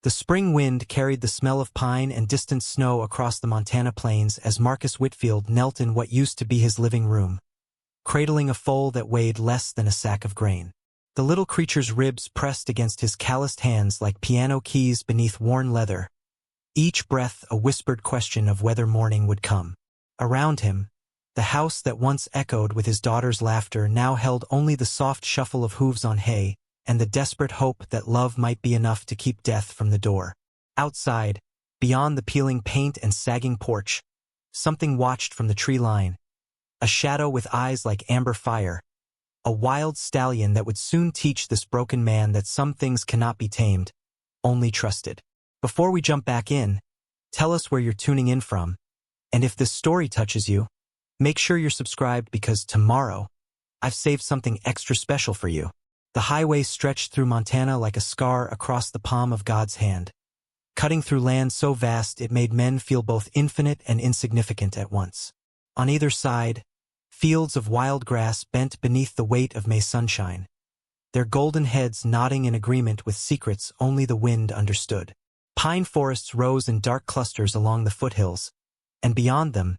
The spring wind carried the smell of pine and distant snow across the Montana plains as Marcus Whitfield knelt in what used to be his living room, cradling a foal that weighed less than a sack of grain. The little creature's ribs pressed against his calloused hands like piano keys beneath worn leather, each breath a whispered question of whether morning would come. Around him, the house that once echoed with his daughter's laughter now held only the soft shuffle of hooves on hay and the desperate hope that love might be enough to keep death from the door. Outside, beyond the peeling paint and sagging porch, something watched from the tree line, a shadow with eyes like amber fire, a wild stallion that would soon teach this broken man that some things cannot be tamed, only trusted. Before we jump back in, tell us where you're tuning in from, and if this story touches you, make sure you're subscribed because tomorrow, I've saved something extra special for you. The highway stretched through Montana like a scar across the palm of God's hand, cutting through land so vast it made men feel both infinite and insignificant at once. On either side, fields of wild grass bent beneath the weight of May sunshine, their golden heads nodding in agreement with secrets only the wind understood. Pine forests rose in dark clusters along the foothills, and beyond them,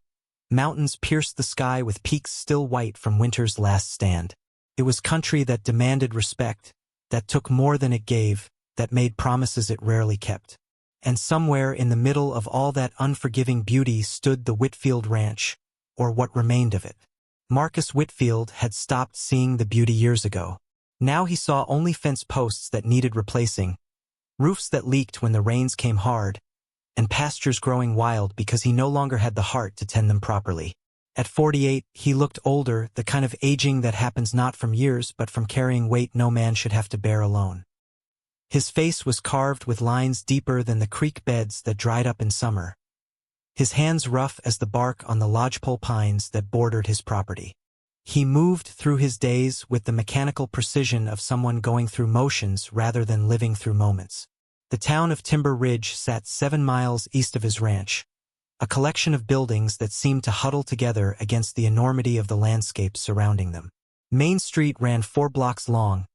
mountains pierced the sky with peaks still white from winter's last stand. It was country that demanded respect, that took more than it gave, that made promises it rarely kept. And somewhere in the middle of all that unforgiving beauty stood the Whitfield Ranch, or what remained of it. Marcus Whitfield had stopped seeing the beauty years ago. Now he saw only fence posts that needed replacing, roofs that leaked when the rains came hard, and pastures growing wild because he no longer had the heart to tend them properly. At 48, he looked older, the kind of aging that happens not from years but from carrying weight no man should have to bear alone. His face was carved with lines deeper than the creek beds that dried up in summer, his hands rough as the bark on the lodgepole pines that bordered his property. He moved through his days with the mechanical precision of someone going through motions rather than living through moments. The town of Timber Ridge sat 7 miles east of his ranch, a collection of buildings that seemed to huddle together against the enormity of the landscape surrounding them. Main Street ran 4 blocks long,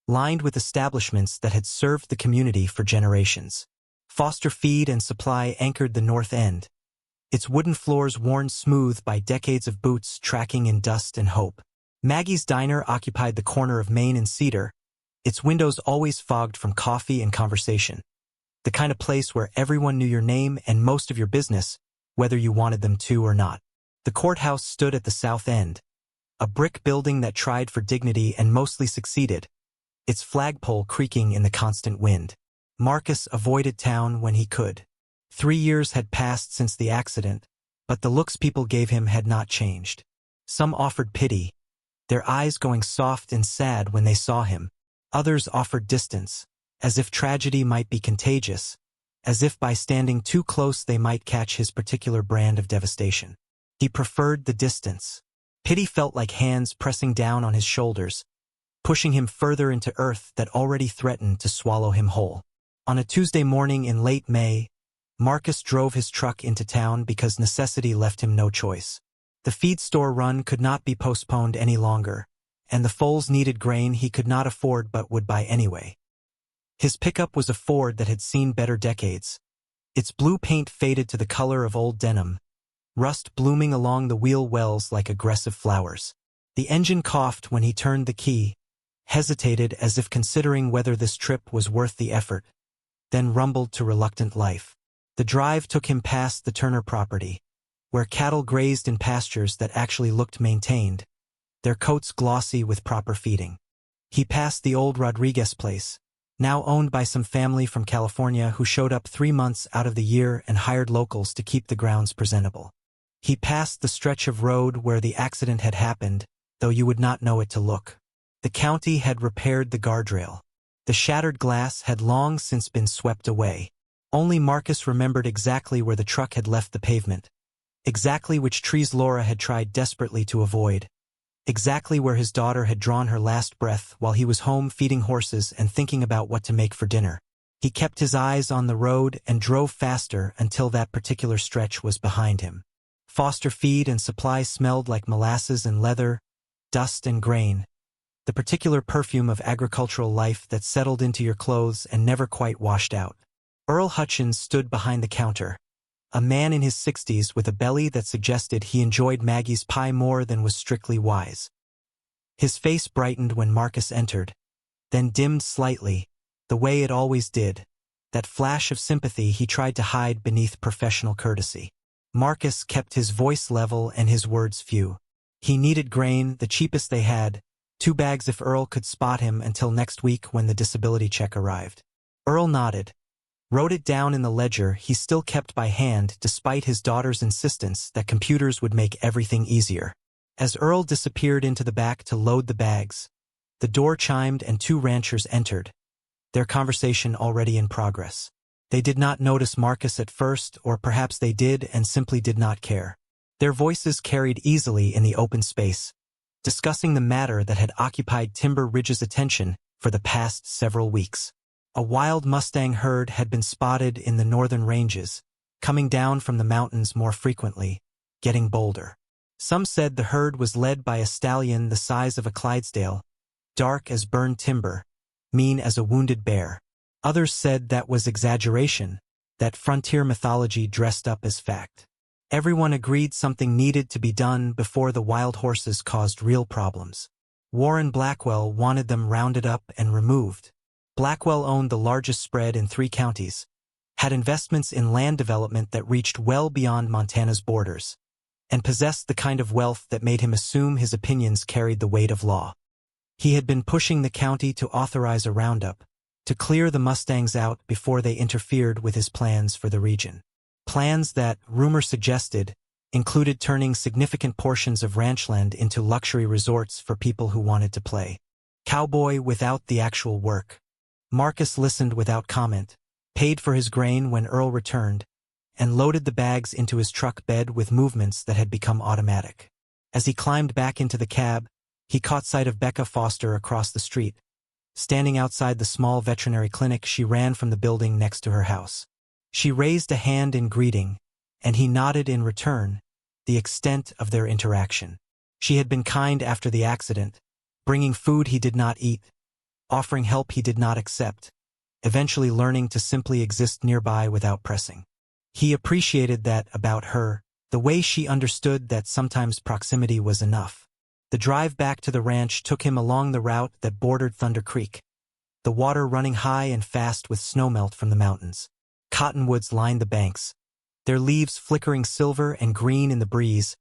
lined with establishments that had served the community for generations. Foster Feed and Supply anchored the north end, its wooden floors worn smooth by decades of boots tracking in dust and hope. Maggie's Diner occupied the corner of Main and Cedar, its windows always fogged from coffee and conversation. The kind of place where everyone knew your name and most of your business, whether you wanted them to or not. The courthouse stood at the south end, a brick building that tried for dignity and mostly succeeded, its flagpole creaking in the constant wind. Marcus avoided town when he could. 3 years had passed since the accident, but the looks people gave him had not changed. Some offered pity, their eyes going soft and sad when they saw him. Others offered distance, as if tragedy might be contagious, as if by standing too close they might catch his particular brand of devastation. He preferred the distance. Pity felt like hands pressing down on his shoulders, pushing him further into earth that already threatened to swallow him whole. On a Tuesday morning in late May, Marcus drove his truck into town because necessity left him no choice. The feed store run could not be postponed any longer, and the foals needed grain he could not afford but would buy anyway. His pickup was a Ford that had seen better decades. Its blue paint faded to the color of old denim, rust blooming along the wheel wells like aggressive flowers. The engine coughed when he turned the key, hesitated as if considering whether this trip was worth the effort, then rumbled to reluctant life. The drive took him past the Turner property, where cattle grazed in pastures that actually looked maintained, their coats glossy with proper feeding. He passed the old Rodriguez place, now owned by some family from California who showed up 3 months out of the year and hired locals to keep the grounds presentable. He passed the stretch of road where the accident had happened, though you would not know it to look. The county had repaired the guardrail. The shattered glass had long since been swept away. Only Marcus remembered exactly where the truck had left the pavement, exactly which trees Laura had tried desperately to avoid, exactly where his daughter had drawn her last breath while he was home feeding horses and thinking about what to make for dinner. He kept his eyes on the road and drove faster until that particular stretch was behind him. Foster Feed and Supply smelled like molasses and leather, dust and grain, the particular perfume of agricultural life that settled into your clothes and never quite washed out. Earl Hutchins stood behind the counter, a man in his 60s with a belly that suggested he enjoyed Maggie's pie more than was strictly wise. His face brightened when Marcus entered, then dimmed slightly, the way it always did, that flash of sympathy he tried to hide beneath professional courtesy. Marcus kept his voice level and his words few. He needed grain, the cheapest they had, 2 bags if Earl could spot him until next week when the disability check arrived. Earl nodded, wrote it down in the ledger he still kept by hand despite his daughter's insistence that computers would make everything easier. As Earl disappeared into the back to load the bags, the door chimed and 2 ranchers entered, their conversation already in progress. They did not notice Marcus at first, or perhaps they did and simply did not care. Their voices carried easily in the open space, discussing the matter that had occupied Timber Ridge's attention for the past several weeks. A wild Mustang herd had been spotted in the northern ranges, coming down from the mountains more frequently, getting bolder. Some said the herd was led by a stallion the size of a Clydesdale, dark as burned timber, mean as a wounded bear. Others said that was exaggeration, that frontier mythology dressed up as fact. Everyone agreed something needed to be done before the wild horses caused real problems. Warren Blackwell wanted them rounded up and removed. Blackwell owned the largest spread in 3 counties, had investments in land development that reached well beyond Montana's borders, and possessed the kind of wealth that made him assume his opinions carried the weight of law. He had been pushing the county to authorize a roundup, to clear the Mustangs out before they interfered with his plans for the region. Plans that, rumor suggested, included turning significant portions of ranchland into luxury resorts for people who wanted to play cowboy without the actual work. Marcus listened without comment, paid for his grain when Earl returned, and loaded the bags into his truck bed with movements that had become automatic. As he climbed back into the cab, he caught sight of Becca Foster across the street. Standing outside the small veterinary clinic, she ran from the building next to her house. She raised a hand in greeting, and he nodded in return, the extent of their interaction. She had been kind after the accident, bringing food he did not eat, offering help he did not accept, eventually learning to simply exist nearby without pressing. He appreciated that about her, the way she understood that sometimes proximity was enough. The drive back to the ranch took him along the route that bordered Thunder Creek, the water running high and fast with snowmelt from the mountains. Cottonwoods lined the banks, their leaves flickering silver and green in the breeze,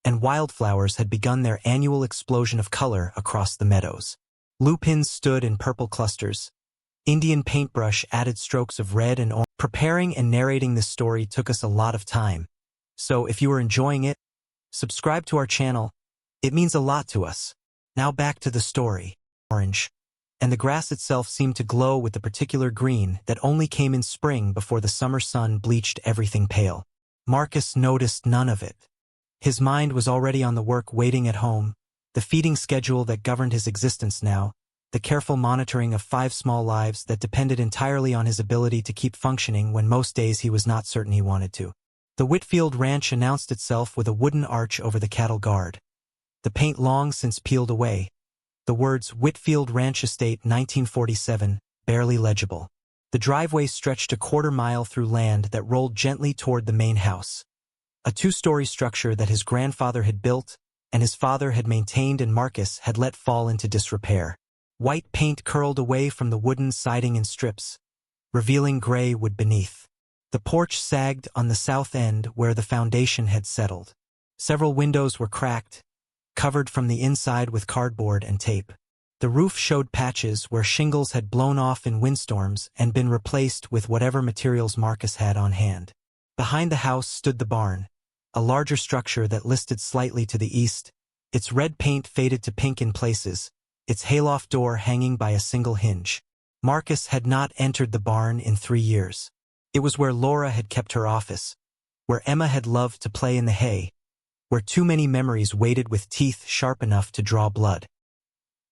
and wildflowers had begun their annual explosion of color across the meadows. Lupins stood in purple clusters. Indian paintbrush added strokes of red and orange. Preparing and narrating this story took us a lot of time, so if you are enjoying it, subscribe to our channel. It means a lot to us. Now back to the story. Orange. And the grass itself seemed to glow with the particular green that only came in spring before the summer sun bleached everything pale. Marcus noticed none of it. His mind was already on the work waiting at home, the feeding schedule that governed his existence now, the careful monitoring of 5 small lives that depended entirely on his ability to keep functioning when most days he was not certain he wanted to. The Whitfield Ranch announced itself with a wooden arch over the cattle guard, the paint long since peeled away, the words Whitfield Ranch Estate 1947 barely legible. The driveway stretched a quarter mile through land that rolled gently toward the main house, a 2-story structure that his grandfather had built and his father had maintained and Marcus had let fall into disrepair. White paint curled away from the wooden siding in strips, revealing gray wood beneath. The porch sagged on the south end where the foundation had settled. Several windows were cracked, covered from the inside with cardboard and tape. The roof showed patches where shingles had blown off in windstorms and been replaced with whatever materials Marcus had on hand. Behind the house stood the barn, a larger structure that listed slightly to the east, its red paint faded to pink in places, its hayloft door hanging by a single hinge. Marcus had not entered the barn in 3 years. It was where Laura had kept her office, where Emma had loved to play in the hay, where too many memories waited with teeth sharp enough to draw blood.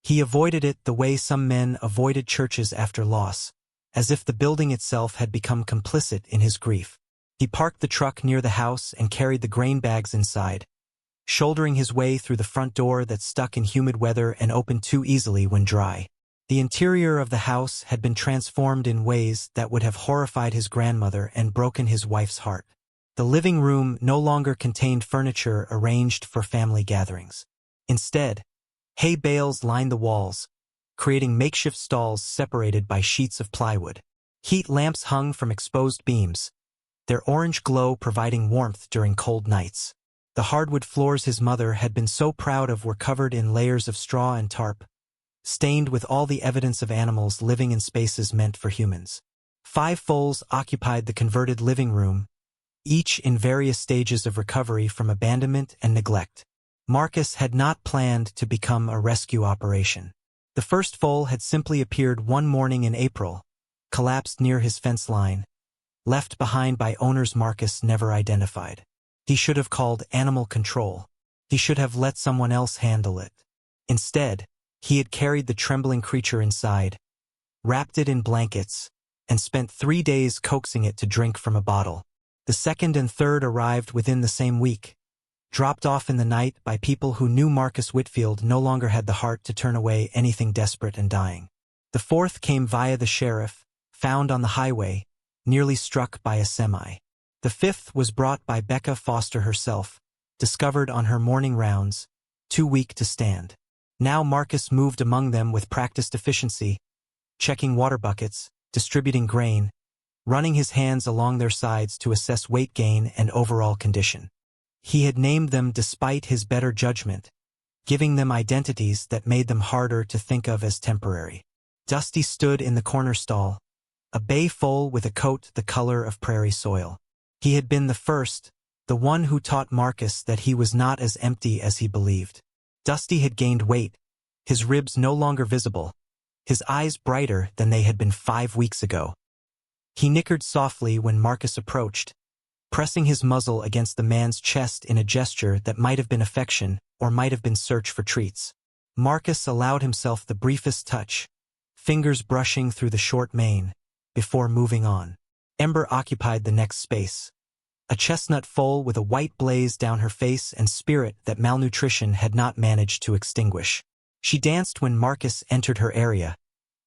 He avoided it the way some men avoided churches after loss, as if the building itself had become complicit in his grief. He parked the truck near the house and carried the grain bags inside, shouldering his way through the front door that stuck in humid weather and opened too easily when dry. The interior of the house had been transformed in ways that would have horrified his grandmother and broken his wife's heart. The living room no longer contained furniture arranged for family gatherings. Instead, hay bales lined the walls, creating makeshift stalls separated by sheets of plywood. Heat lamps hung from exposed beams, their orange glow providing warmth during cold nights. The hardwood floors his mother had been so proud of were covered in layers of straw and tarp, stained with all the evidence of animals living in spaces meant for humans. 5 foals occupied the converted living room, each in various stages of recovery from abandonment and neglect. Marcus had not planned to become a rescue operation. The first foal had simply appeared one morning in April, collapsed near his fence line, left behind by owners Marcus never identified. He should have called animal control. He should have let someone else handle it. Instead, he had carried the trembling creature inside, wrapped it in blankets, and spent 3 days coaxing it to drink from a bottle. The second and third arrived within the same week, dropped off in the night by people who knew Marcus Whitfield no longer had the heart to turn away anything desperate and dying. The fourth came via the sheriff, found on the highway, nearly struck by a semi. The fifth was brought by Becca Foster herself, discovered on her morning rounds, too weak to stand. Now Marcus moved among them with practiced efficiency, checking water buckets, distributing grain, running his hands along their sides to assess weight gain and overall condition. He had named them despite his better judgment, giving them identities that made them harder to think of as temporary. Dusty stood in the corner stall, a bay foal with a coat the color of prairie soil. He had been the first, the one who taught Marcus that he was not as empty as he believed. Dusty had gained weight, his ribs no longer visible, his eyes brighter than they had been 5 weeks ago. He nickered softly when Marcus approached, pressing his muzzle against the man's chest in a gesture that might have been affection or might have been search for treats. Marcus allowed himself the briefest touch, fingers brushing through the short mane, before moving on. Ember occupied the next space, a chestnut foal with a white blaze down her face and spirit that malnutrition had not managed to extinguish. She danced when Marcus entered her area,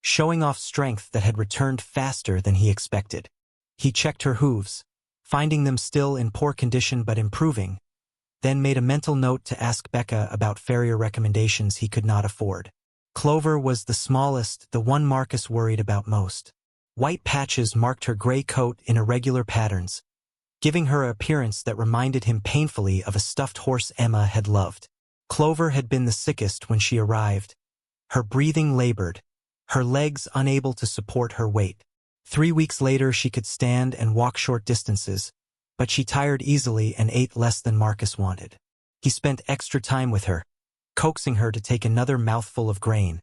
showing off strength that had returned faster than he expected. He checked her hooves, finding them still in poor condition but improving, then made a mental note to ask Becca about farrier recommendations he could not afford. Clover was the smallest, the one Marcus worried about most. White patches marked her gray coat in irregular patterns, giving her an appearance that reminded him painfully of a stuffed horse Emma had loved. Clover had been the sickest when she arrived, her breathing labored, her legs unable to support her weight. 3 weeks later she could stand and walk short distances, but she tired easily and ate less than Marcus wanted. He spent extra time with her, coaxing her to take another mouthful of grain,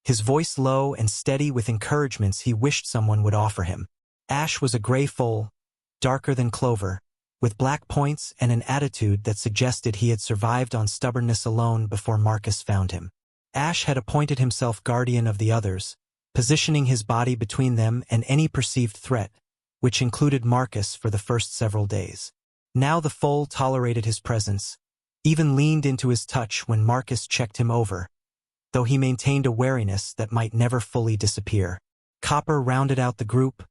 his voice low and steady with encouragements he wished someone would offer him. Ash was a gray foal, darker than Clover, with black points and an attitude that suggested he had survived on stubbornness alone before Marcus found him. Ash had appointed himself guardian of the others, positioning his body between them and any perceived threat, which included Marcus for the first several days. Now the foal tolerated his presence, even leaned into his touch when Marcus checked him over, though he maintained a wariness that might never fully disappear. Copper rounded out the group,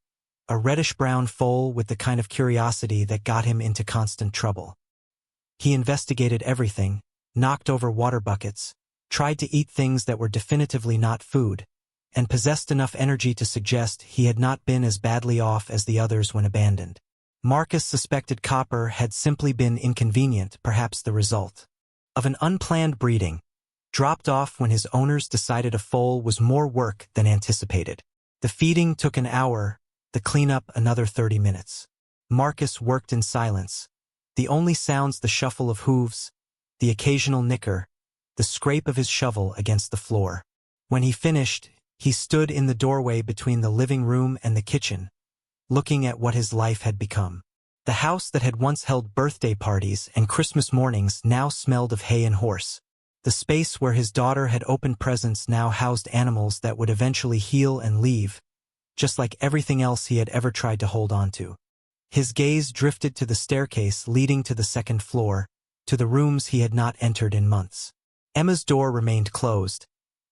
a reddish-brown foal with the kind of curiosity that got him into constant trouble. He investigated everything, knocked over water buckets, tried to eat things that were definitively not food, and possessed enough energy to suggest he had not been as badly off as the others when abandoned. Marcus suspected Copper had simply been inconvenient, perhaps the result of an unplanned breeding, dropped off when his owners decided a foal was more work than anticipated. The feeding took an hour, the cleanup another 30 minutes. Marcus worked in silence, the only sounds the shuffle of hooves, the occasional nicker, the scrape of his shovel against the floor. When he finished, he stood in the doorway between the living room and the kitchen, looking at what his life had become. The house that had once held birthday parties and Christmas mornings now smelled of hay and horse. The space where his daughter had opened presents now housed animals that would eventually heal and leave, just like everything else he had ever tried to hold on to. His gaze drifted to the staircase leading to the second floor, to the rooms he had not entered in months. Emma's door remained closed,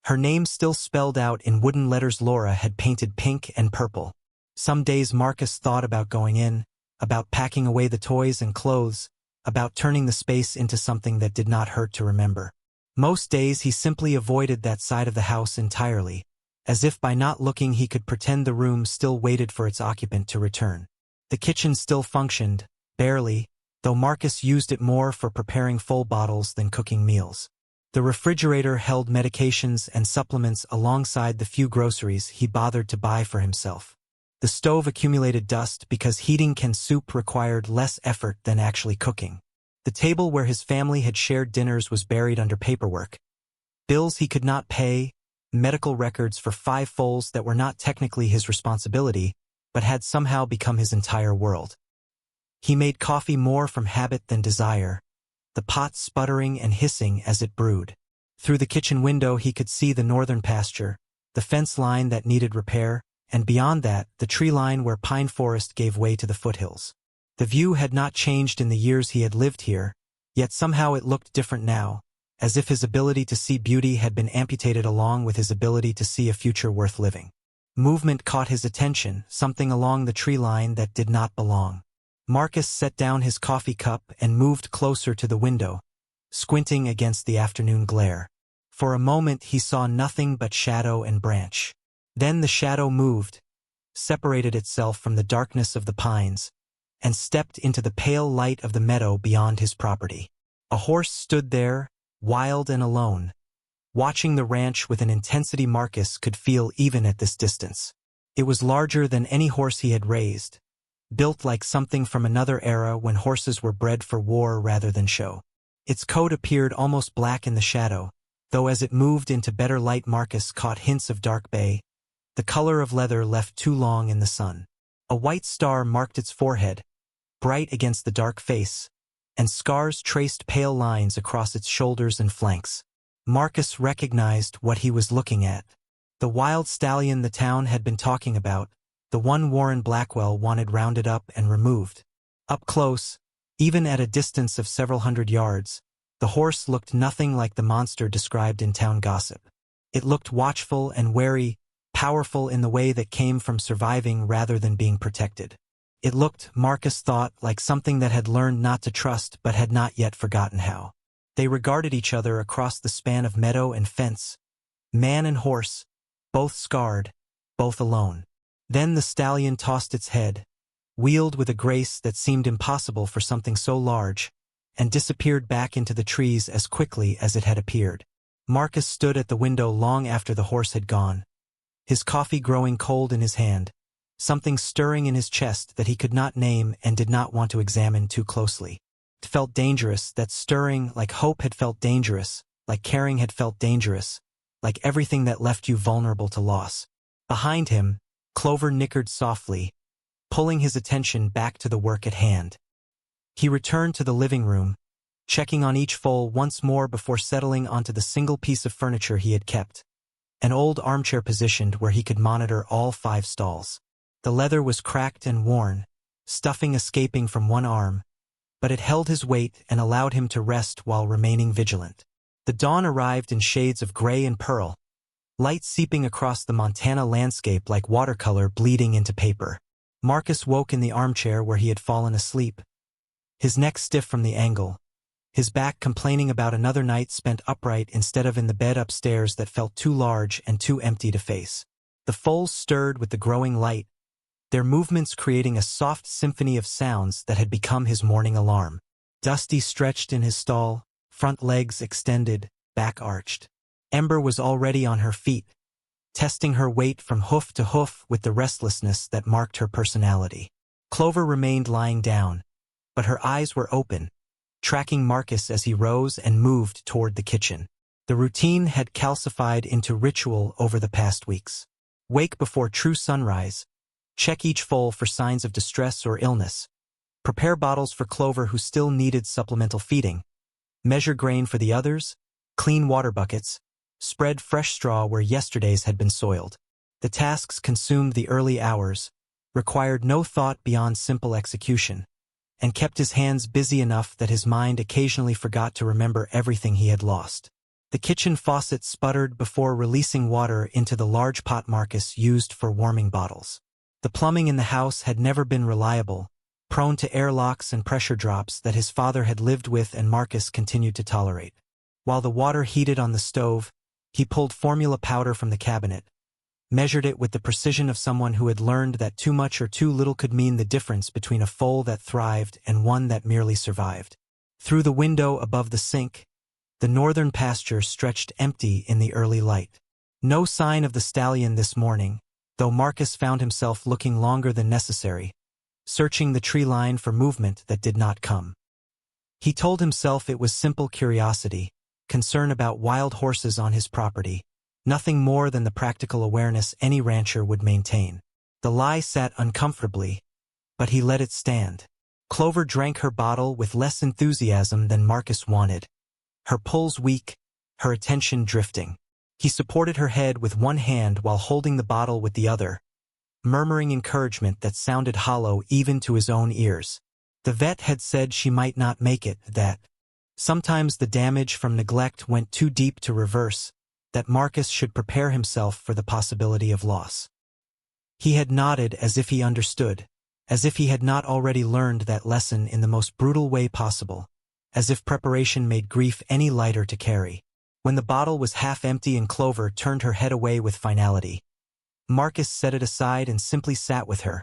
Her name still spelled out in wooden letters Laura had painted pink and purple. Some days Marcus thought about going in, about packing away the toys and clothes, about turning the space into something that did not hurt to remember. Most days he simply avoided that side of the house entirely, as if by not looking he could pretend the room still waited for its occupant to return. The kitchen still functioned, barely, though Marcus used it more for preparing full bottles than cooking meals. The refrigerator held medications and supplements alongside the few groceries he bothered to buy for himself. The stove accumulated dust because heating canned soup required less effort than actually cooking. The table where his family had shared dinners was buried under paperwork. Bills he could not pay, medical records for 5 foals that were not technically his responsibility, but had somehow become his entire world. He made coffee more from habit than desire, the pot sputtering and hissing as it brewed. Through the kitchen window he could see the northern pasture, the fence line that needed repair, and beyond that, the tree line where pine forest gave way to the foothills. The view had not changed in the years he had lived here, yet somehow it looked different now, as if his ability to see beauty had been amputated along with his ability to see a future worth living. Movement caught his attention, something along the tree line that did not belong. Marcus set down his coffee cup and moved closer to the window, squinting against the afternoon glare. For a moment he saw nothing but shadow and branch. Then the shadow moved, separated itself from the darkness of the pines, and stepped into the pale light of the meadow beyond his property. A horse stood there, wild and alone, watching the ranch with an intensity Marcus could feel even at this distance. It was larger than any horse he had raised, built like something from another era when horses were bred for war rather than show. Its coat appeared almost black in the shadow, though as it moved into better light Marcus caught hints of dark bay, the color of leather left too long in the sun. A white star marked its forehead, bright against the dark face, and scars traced pale lines across its shoulders and flanks. Marcus recognized what he was looking at. The wild stallion the town had been talking about, the one Warren Blackwell wanted rounded up and removed. Up close, even at a distance of several hundred yards, the horse looked nothing like the monster described in town gossip. It looked watchful and wary, powerful in the way that came from surviving rather than being protected. It looked, Marcus thought, like something that had learned not to trust but had not yet forgotten how. They regarded each other across the span of meadow and fence, man and horse, both scarred, both alone. Then the stallion tossed its head, wheeled with a grace that seemed impossible for something so large, and disappeared back into the trees as quickly as it had appeared. Marcus stood at the window long after the horse had gone, his coffee growing cold in his hand, something stirring in his chest that he could not name and did not want to examine too closely. It felt dangerous, that stirring, like hope had felt dangerous, like caring had felt dangerous, like everything that left you vulnerable to loss. Behind him, Clover nickered softly, pulling his attention back to the work at hand. He returned to the living room, checking on each foal once more before settling onto the single piece of furniture he had kept, an old armchair positioned where he could monitor all 5 stalls. The leather was cracked and worn, stuffing escaping from one arm, but it held his weight and allowed him to rest while remaining vigilant. The dawn arrived in shades of gray and pearl, light seeping across the Montana landscape like watercolor bleeding into paper. Marcus woke in the armchair where he had fallen asleep, his neck stiff from the angle, his back complaining about another night spent upright instead of in the bed upstairs that felt too large and too empty to face. The foals stirred with the growing light, their movements creating a soft symphony of sounds that had become his morning alarm. Dusty stretched in his stall, front legs extended, back arched. Ember was already on her feet, testing her weight from hoof to hoof with the restlessness that marked her personality. Clover remained lying down, but her eyes were open, tracking Marcus as he rose and moved toward the kitchen. The routine had calcified into ritual over the past weeks. Wake before true sunrise, check each foal for signs of distress or illness, prepare bottles for Clover who still needed supplemental feeding, measure grain for the others, clean water buckets, spread fresh straw where yesterday's had been soiled. The tasks consumed the early hours, required no thought beyond simple execution, and kept his hands busy enough that his mind occasionally forgot to remember everything he had lost. The kitchen faucet sputtered before releasing water into the large pot Marcus used for warming bottles. The plumbing in the house had never been reliable, prone to airlocks and pressure drops that his father had lived with and Marcus continued to tolerate. While the water heated on the stove, he pulled formula powder from the cabinet, measured it with the precision of someone who had learned that too much or too little could mean the difference between a foal that thrived and one that merely survived. Through the window above the sink, the northern pasture stretched empty in the early light. No sign of the stallion this morning, though Marcus found himself looking longer than necessary, searching the tree line for movement that did not come. He told himself it was simple curiosity, concern about wild horses on his property, nothing more than the practical awareness any rancher would maintain. The lie sat uncomfortably, but he let it stand. Clover drank her bottle with less enthusiasm than Marcus wanted, her pulse weak, her attention drifting. He supported her head with one hand while holding the bottle with the other, murmuring encouragement that sounded hollow even to his own ears. The vet had said she might not make it, that sometimes the damage from neglect went too deep to reverse, that Marcus should prepare himself for the possibility of loss. He had nodded as if he understood, as if he had not already learned that lesson in the most brutal way possible, as if preparation made grief any lighter to carry. When the bottle was half empty and Clover turned her head away with finality, Marcus set it aside and simply sat with her,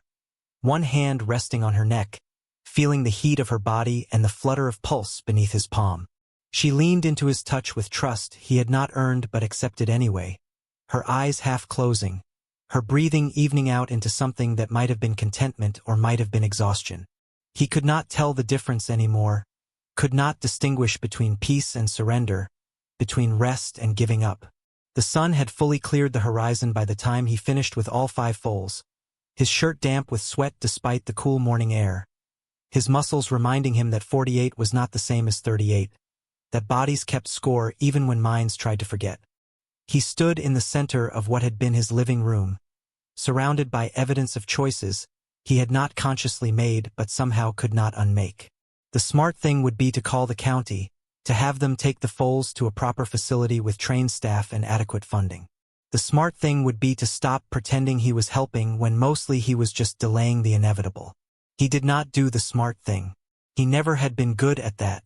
one hand resting on her neck, feeling the heat of her body and the flutter of pulse beneath his palm. She leaned into his touch with trust he had not earned but accepted anyway, her eyes half closing, her breathing evening out into something that might have been contentment or might have been exhaustion. He could not tell the difference anymore, could not distinguish between peace and surrender, between rest and giving up. The sun had fully cleared the horizon by the time he finished with all 5 foals, his shirt damp with sweat despite the cool morning air, his muscles reminding him that 48 was not the same as 38, that bodies kept score even when minds tried to forget. He stood in the center of what had been his living room, surrounded by evidence of choices he had not consciously made but somehow could not unmake. The smart thing would be to call the county, to have them take the foals to a proper facility with trained staff and adequate funding. The smart thing would be to stop pretending he was helping when mostly he was just delaying the inevitable. He did not do the smart thing. He never had been good at that.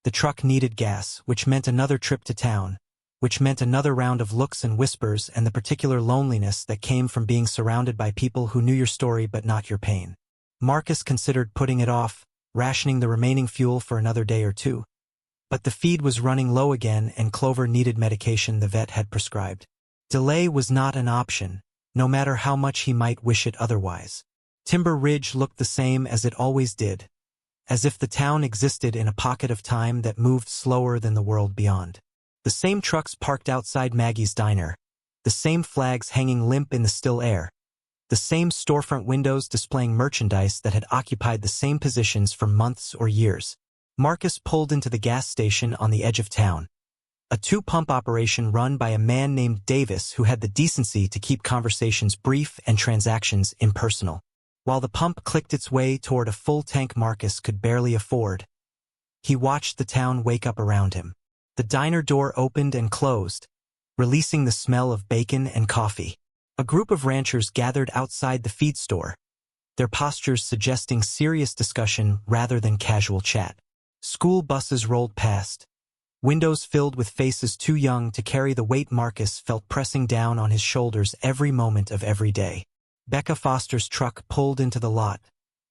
The truck needed gas, which meant another trip to town, which meant another round of looks and whispers and the particular loneliness that came from being surrounded by people who knew your story but not your pain. Marcus considered putting it off, rationing the remaining fuel for another day or two. But the feed was running low again and Clover needed medication the vet had prescribed. Delay was not an option, no matter how much he might wish it otherwise. Timber Ridge looked the same as it always did, as if the town existed in a pocket of time that moved slower than the world beyond. The same trucks parked outside Maggie's diner, the same flags hanging limp in the still air, the same storefront windows displaying merchandise that had occupied the same positions for months or years. Marcus pulled into the gas station on the edge of town, a 2-pump operation run by a man named Davis who had the decency to keep conversations brief and transactions impersonal. While the pump clicked its way toward a full tank Marcus could barely afford, he watched the town wake up around him. The diner door opened and closed, releasing the smell of bacon and coffee. A group of ranchers gathered outside the feed store, their postures suggesting serious discussion rather than casual chat. School buses rolled past, windows filled with faces too young to carry the weight Marcus felt pressing down on his shoulders every moment of every day. Becca Foster's truck pulled into the lot,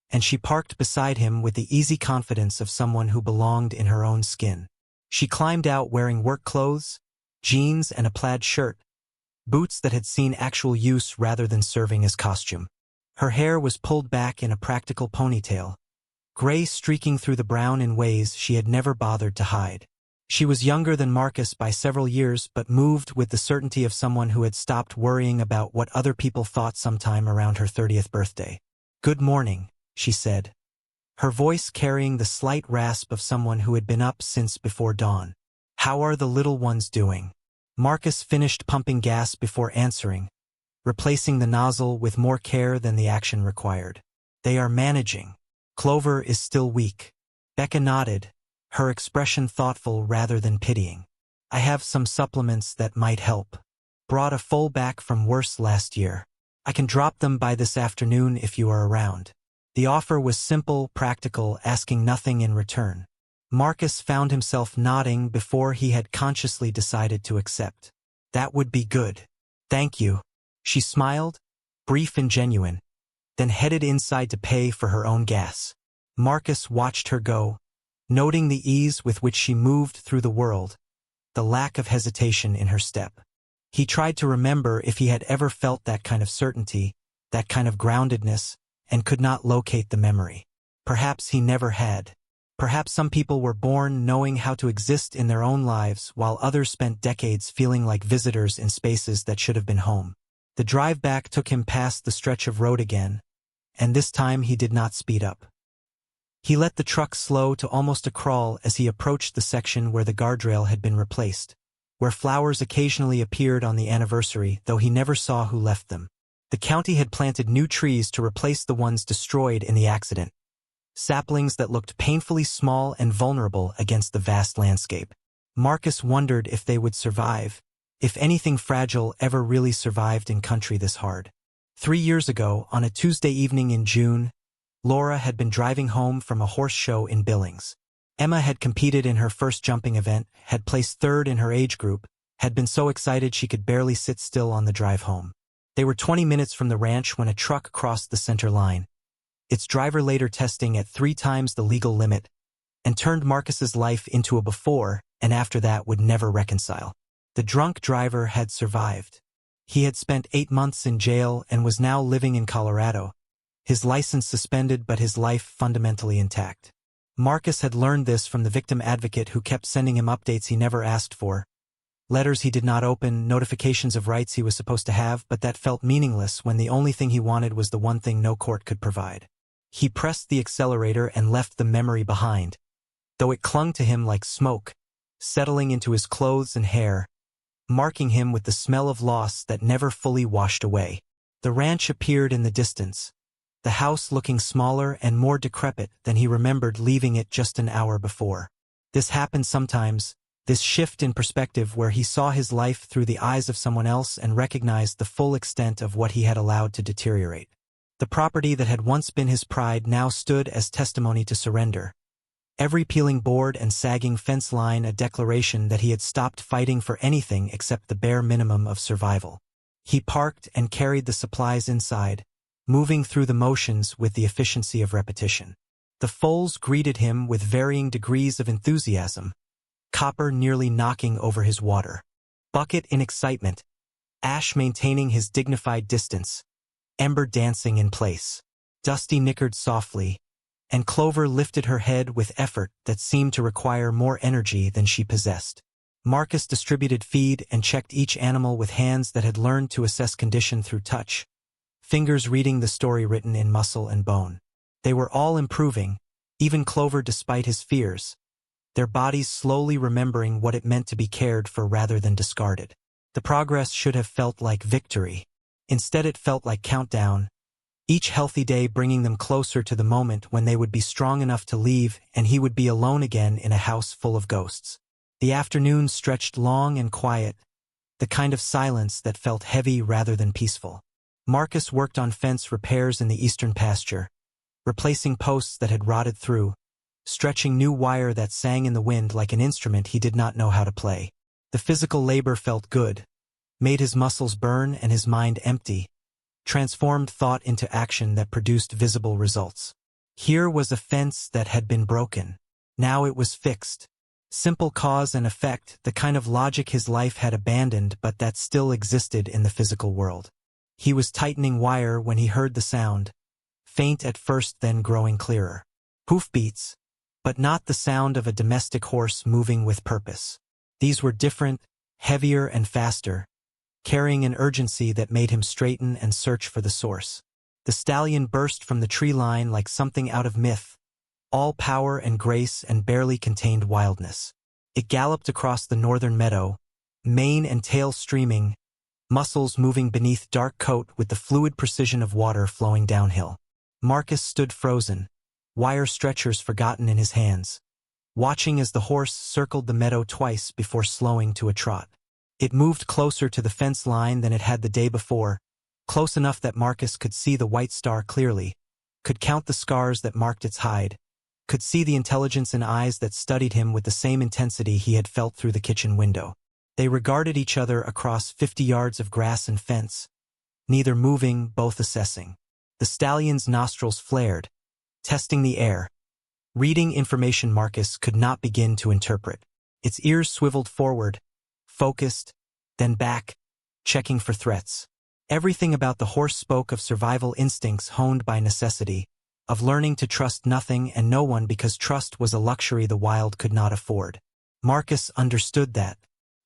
and she parked beside him with the easy confidence of someone who belonged in her own skin. She climbed out wearing work clothes, jeans and a plaid shirt, boots that had seen actual use rather than serving as costume. Her hair was pulled back in a practical ponytail, gray streaking through the brown in ways she had never bothered to hide. She was younger than Marcus by several years but moved with the certainty of someone who had stopped worrying about what other people thought sometime around her 30th birthday. "Good morning," she said, her voice carrying the slight rasp of someone who had been up since before dawn. "How are the little ones doing?" Marcus finished pumping gas before answering, replacing the nozzle with more care than the action required. "They are managing. Clover is still weak." Becca nodded, her expression thoughtful rather than pitying. I have some supplements that might help. Brought a foal back from worse last year. I can drop them by this afternoon if you are around. The offer was simple, practical, asking nothing in return. Marcus found himself nodding before he had consciously decided to accept. That would be good. Thank you. She smiled, brief and genuine, then headed inside to pay for her own gas. Marcus watched her go, noting the ease with which she moved through the world, the lack of hesitation in her step. He tried to remember if he had ever felt that kind of certainty, that kind of groundedness, and could not locate the memory. Perhaps he never had. Perhaps some people were born knowing how to exist in their own lives, while others spent decades feeling like visitors in spaces that should have been home. The drive back took him past the stretch of road again, and this time he did not speed up. He let the truck slow to almost a crawl as he approached the section where the guardrail had been replaced, where flowers occasionally appeared on the anniversary, though he never saw who left them. The county had planted new trees to replace the ones destroyed in the accident, saplings that looked painfully small and vulnerable against the vast landscape. Marcus wondered if they would survive, if anything fragile ever really survived in country this hard. 3 years ago, on a Tuesday evening in June, Laura had been driving home from a horse show in Billings. Emma had competed in her first jumping event, had placed third in her age group, had been so excited she could barely sit still on the drive home. They were 20 minutes from the ranch when a truck crossed the center line, its driver later testing at 3 times the legal limit, and turned Marcus's life into a before and after that would never reconcile. The drunk driver had survived. He had spent 8 months in jail and was now living in Colorado, his license suspended but his life fundamentally intact. Marcus had learned this from the victim advocate who kept sending him updates he never asked for, letters he did not open, notifications of rights he was supposed to have, but that felt meaningless when the only thing he wanted was the one thing no court could provide. He pressed the accelerator and left the memory behind, though it clung to him like smoke, settling into his clothes and hair, marking him with the smell of loss that never fully washed away. The ranch appeared in the distance, the house looking smaller and more decrepit than he remembered leaving it just an hour before. This happened sometimes, this shift in perspective where he saw his life through the eyes of someone else and recognized the full extent of what he had allowed to deteriorate. The property that had once been his pride now stood as testimony to surrender. Every peeling board and sagging fence line a declaration that he had stopped fighting for anything except the bare minimum of survival. He parked and carried the supplies inside, moving through the motions with the efficiency of repetition. The foals greeted him with varying degrees of enthusiasm, Copper nearly knocking over his water, Bucket in excitement, Ash maintaining his dignified distance, Ember dancing in place. Dusty nickered softly, and Clover lifted her head with effort that seemed to require more energy than she possessed. Marcus distributed feed and checked each animal with hands that had learned to assess condition through touch, fingers reading the story written in muscle and bone. They were all improving, even Clover despite his fears, their bodies slowly remembering what it meant to be cared for rather than discarded. The progress should have felt like victory. Instead it felt like countdown, each healthy day bringing them closer to the moment when they would be strong enough to leave and he would be alone again in a house full of ghosts. The afternoon stretched long and quiet, the kind of silence that felt heavy rather than peaceful. Marcus worked on fence repairs in the eastern pasture, replacing posts that had rotted through, stretching new wire that sang in the wind like an instrument he did not know how to play. The physical labor felt good, made his muscles burn and his mind empty, transformed thought into action that produced visible results. Here was a fence that had been broken. Now it was fixed. Simple cause and effect, the kind of logic his life had abandoned but that still existed in the physical world. He was tightening wire when he heard the sound, faint at first then growing clearer. Hoofbeats, but not the sound of a domestic horse moving with purpose. These were different, heavier and faster, carrying an urgency that made him straighten and search for the source. The stallion burst from the tree line like something out of myth, all power and grace and barely contained wildness. It galloped across the northern meadow, mane and tail streaming, muscles moving beneath dark coat with the fluid precision of water flowing downhill. Marcus stood frozen, wire stretchers forgotten in his hands, watching as the horse circled the meadow twice before slowing to a trot. It moved closer to the fence line than it had the day before, close enough that Marcus could see the white star clearly, could count the scars that marked its hide, could see the intelligence in eyes that studied him with the same intensity he had felt through the kitchen window. They regarded each other across 50 yards of grass and fence, neither moving, both assessing. The stallion's nostrils flared, testing the air, reading information Marcus could not begin to interpret. Its ears swiveled forward, focused, then back, checking for threats. Everything about the horse spoke of survival instincts honed by necessity, of learning to trust nothing and no one because trust was a luxury the wild could not afford. Marcus understood that.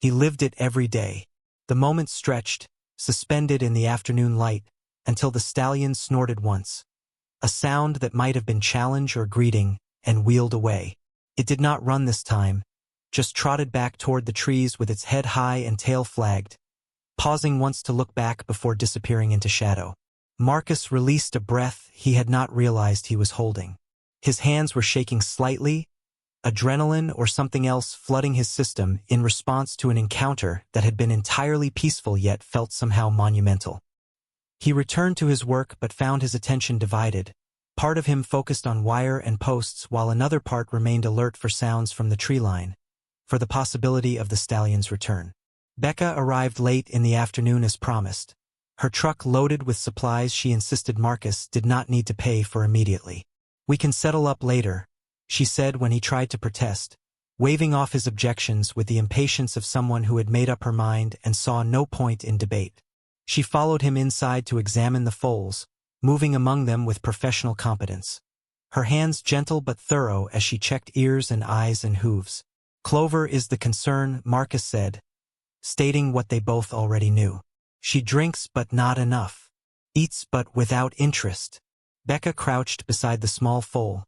He lived it every day. The moment stretched, suspended in the afternoon light, until the stallion snorted once. A sound that might have been challenge or greeting, and wheeled away. It did not run this time, just trotted back toward the trees with its head high and tail flagged, pausing once to look back before disappearing into shadow. Marcus released a breath he had not realized he was holding. His hands were shaking slightly, adrenaline or something else flooding his system in response to an encounter that had been entirely peaceful yet felt somehow monumental. He returned to his work but found his attention divided. Part of him focused on wire and posts while another part remained alert for sounds from the tree line, for the possibility of the stallion's return. Becca arrived late in the afternoon as promised. Her truck loaded with supplies she insisted Marcus did not need to pay for immediately. "We can settle up later," she said when he tried to protest, waving off his objections with the impatience of someone who had made up her mind and saw no point in debate. She followed him inside to examine the foals, moving among them with professional competence. Her hands gentle but thorough as she checked ears and eyes and hooves. "Clover is the concern," Marcus said, stating what they both already knew. "She drinks but not enough. Eats but without interest." Becca crouched beside the small foal,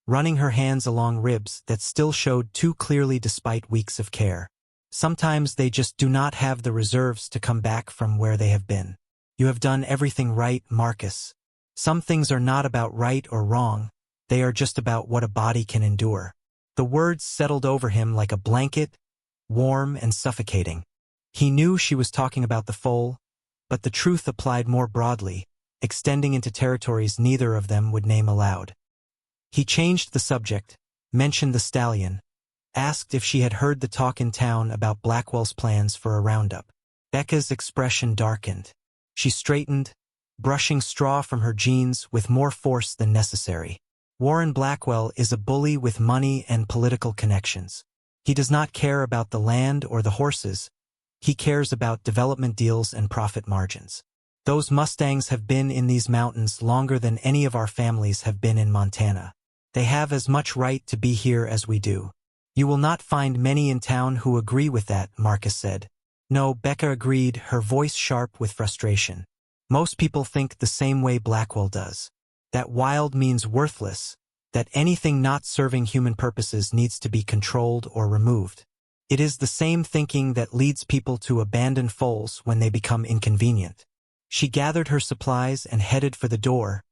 running her hands along ribs that still showed too clearly despite weeks of care. "Sometimes they just do not have the reserves to come back from where they have been." "You have done everything right, Marcus. Some things are not about right or wrong, they are just about what a body can endure." The words settled over him like a blanket, warm and suffocating. He knew she was talking about the foal, but the truth applied more broadly, extending into territories neither of them would name aloud. He changed the subject, mentioned the stallion, asked if she had heard the talk in town about Blackwell's plans for a roundup. Becca's expression darkened. She straightened, brushing straw from her jeans with more force than necessary. "Warren Blackwell is a bully with money and political connections. He does not care about the land or the horses. He cares about development deals and profit margins. Those Mustangs have been in these mountains longer than any of our families have been in Montana. They have as much right to be here as we do. You will not find many in town who agree with that," Marcus said. "No," Becca agreed, her voice sharp with frustration. "Most people think the same way Blackwell does. That wild means worthless, that anything not serving human purposes needs to be controlled or removed. It is the same thinking that leads people to abandon foals when they become inconvenient." She gathered her supplies and headed for the door,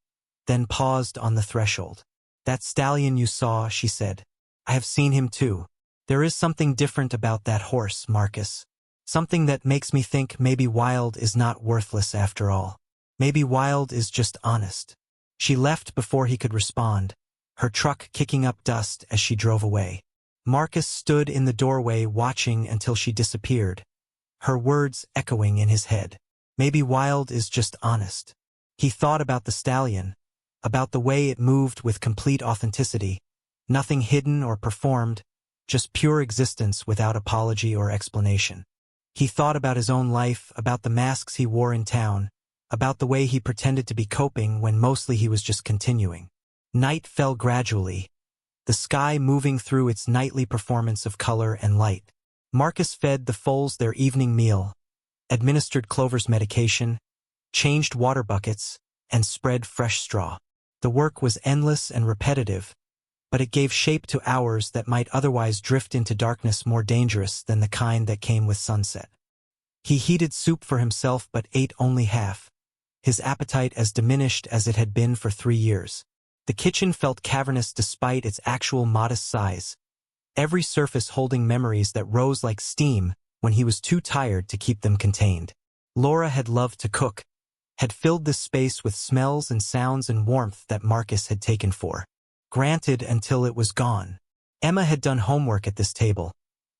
then paused on the threshold. "That stallion you saw," she said. "I have seen him too. There is something different about that horse, Marcus. Something that makes me think maybe Wild is not worthless after all. Maybe Wild is just honest." She left before he could respond, her truck kicking up dust as she drove away. Marcus stood in the doorway watching until she disappeared, her words echoing in his head. Maybe Wild is just honest. He thought about the stallion, about the way it moved with complete authenticity, nothing hidden or performed, just pure existence without apology or explanation. He thought about his own life, about the masks he wore in town, about the way he pretended to be coping when mostly he was just continuing. Night fell gradually, the sky moving through its nightly performance of color and light. Marcus fed the foals their evening meal, administered Clover's medication, changed water buckets, and spread fresh straw. The work was endless and repetitive, but it gave shape to hours that might otherwise drift into darkness more dangerous than the kind that came with sunset. He heated soup for himself but ate only half, his appetite as diminished as it had been for 3 years. The kitchen felt cavernous despite its actual modest size, every surface holding memories that rose like steam when he was too tired to keep them contained. Laura had loved to cook, had filled this space with smells and sounds and warmth that Marcus had taken for granted until it was gone. Emma had done homework at this table,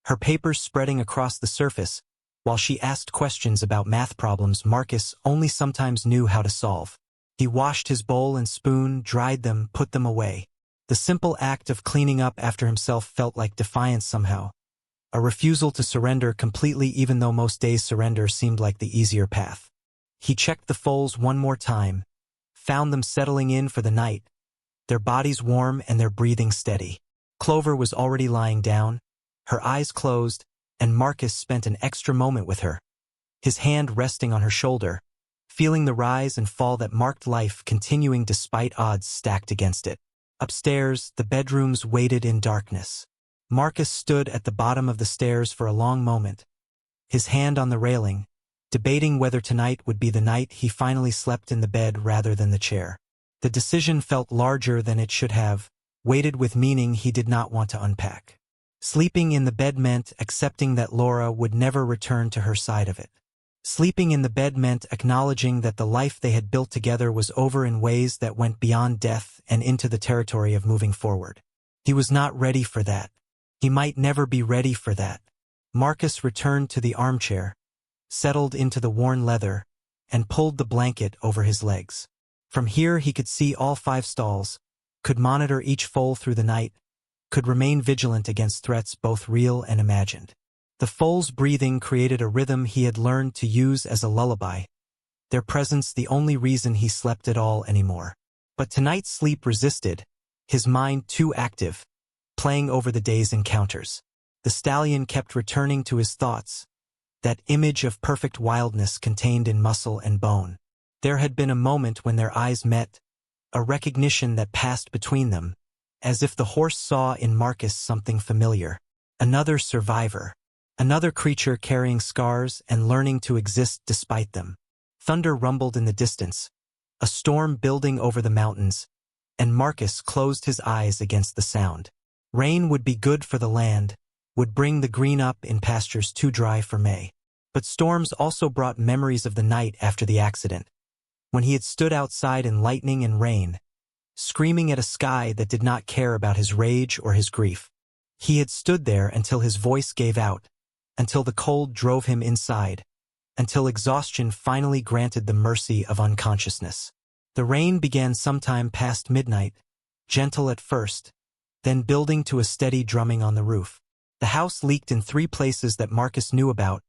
her papers spreading across the surface, while she asked questions about math problems Marcus only sometimes knew how to solve. He washed his bowl and spoon, dried them, put them away. The simple act of cleaning up after himself felt like defiance somehow, a refusal to surrender completely even though most days surrender seemed like the easier path. He checked the foals one more time, found them settling in for the night, their bodies warm and their breathing steady. Clover was already lying down, her eyes closed, and Marcus spent an extra moment with her, his hand resting on her shoulder, feeling the rise and fall that marked life continuing despite odds stacked against it. Upstairs, the bedrooms waited in darkness. Marcus stood at the bottom of the stairs for a long moment, his hand on the railing, debating whether tonight would be the night he finally slept in the bed rather than the chair. The decision felt larger than it should have, weighted with meaning he did not want to unpack. Sleeping in the bed meant accepting that Laura would never return to her side of it. Sleeping in the bed meant acknowledging that the life they had built together was over in ways that went beyond death and into the territory of moving forward. He was not ready for that. He might never be ready for that. Marcus returned to the armchair, settled into the worn leather, and pulled the blanket over his legs. From here he could see all 5 stalls, could monitor each foal through the night, could remain vigilant against threats both real and imagined. The foal's breathing created a rhythm he had learned to use as a lullaby, their presence the only reason he slept at all anymore. But tonight's sleep resisted, his mind too active, playing over the day's encounters. The stallion kept returning to his thoughts, that image of perfect wildness contained in muscle and bone. There had been a moment when their eyes met, a recognition that passed between them, as if the horse saw in Marcus something familiar. Another survivor, another creature carrying scars and learning to exist despite them. Thunder rumbled in the distance, a storm building over the mountains, and Marcus closed his eyes against the sound. Rain would be good for the land, would bring the green up in pastures too dry for May. But storms also brought memories of the night after the accident, when he had stood outside in lightning and rain, screaming at a sky that did not care about his rage or his grief. He had stood there until his voice gave out, until the cold drove him inside, until exhaustion finally granted the mercy of unconsciousness. The rain began sometime past midnight, gentle at first, then building to a steady drumming on the roof. The house leaked in 3 places that Marcus knew about,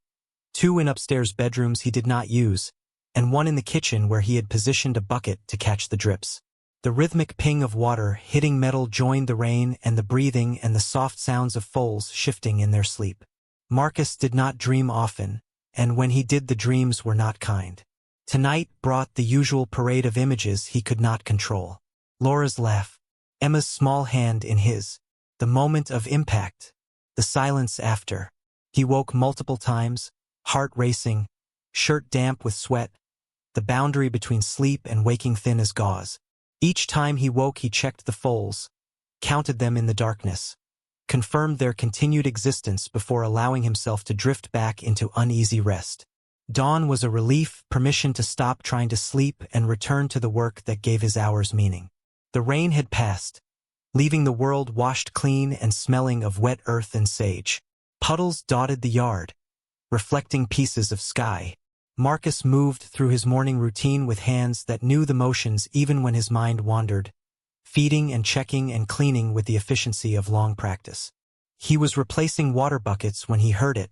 2 in upstairs bedrooms he did not use, and 1 in the kitchen where he had positioned a bucket to catch the drips. The rhythmic ping of water hitting metal joined the rain and the breathing and the soft sounds of foals shifting in their sleep. Marcus did not dream often, and when he did the dreams were not kind. Tonight brought the usual parade of images he could not control. Laura's laugh, Emma's small hand in his, the moment of impact, the silence after. He woke multiple times, heart racing, shirt damp with sweat, the boundary between sleep and waking thin as gauze. Each time he woke he checked the foals, counted them in the darkness, confirmed their continued existence before allowing himself to drift back into uneasy rest. Dawn was a relief, permission to stop trying to sleep and return to the work that gave his hours meaning. The rain had passed, leaving the world washed clean and smelling of wet earth and sage. Puddles dotted the yard, reflecting pieces of sky. Marcus moved through his morning routine with hands that knew the motions even when his mind wandered, feeding and checking and cleaning with the efficiency of long practice. He was replacing water buckets when he heard it,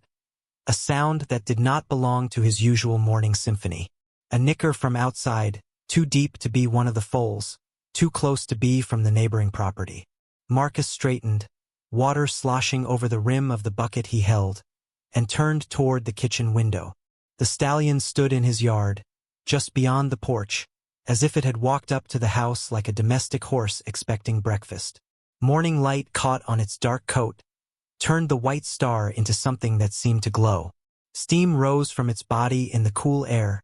a sound that did not belong to his usual morning symphony. A nicker from outside, too deep to be one of the foals, too close to be from the neighboring property. Marcus straightened, water sloshing over the rim of the bucket he held, and turned toward the kitchen window. The stallion stood in his yard, just beyond the porch, as if it had walked up to the house like a domestic horse expecting breakfast. Morning light caught on its dark coat, turned the white star into something that seemed to glow. Steam rose from its body in the cool air,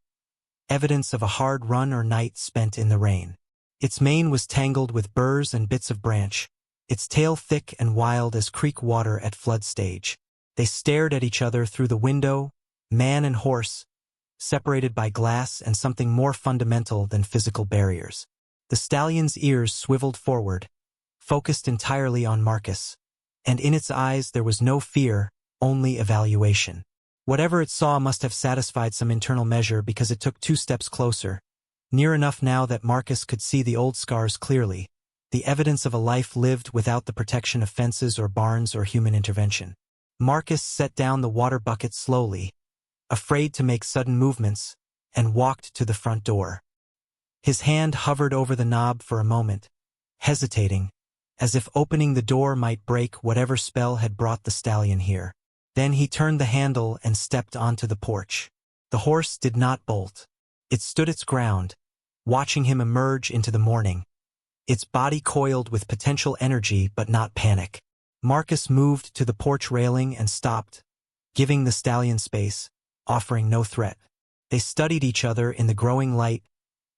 evidence of a hard run or night spent in the rain. Its mane was tangled with burrs and bits of branch, its tail thick and wild as creek water at flood stage. They stared at each other through the window, man and horse, separated by glass and something more fundamental than physical barriers. The stallion's ears swiveled forward, focused entirely on Marcus, and in its eyes there was no fear, only evaluation. Whatever it saw must have satisfied some internal measure because it took 2 steps closer, near enough now that Marcus could see the old scars clearly, the evidence of a life lived without the protection of fences or barns or human intervention. Marcus set down the water bucket slowly, afraid to make sudden movements, and walked to the front door. His hand hovered over the knob for a moment, hesitating, as if opening the door might break whatever spell had brought the stallion here. Then he turned the handle and stepped onto the porch. The horse did not bolt. It stood its ground, watching him emerge into the morning, its body coiled with potential energy but not panic. Marcus moved to the porch railing and stopped, giving the stallion space, offering no threat. They studied each other in the growing light,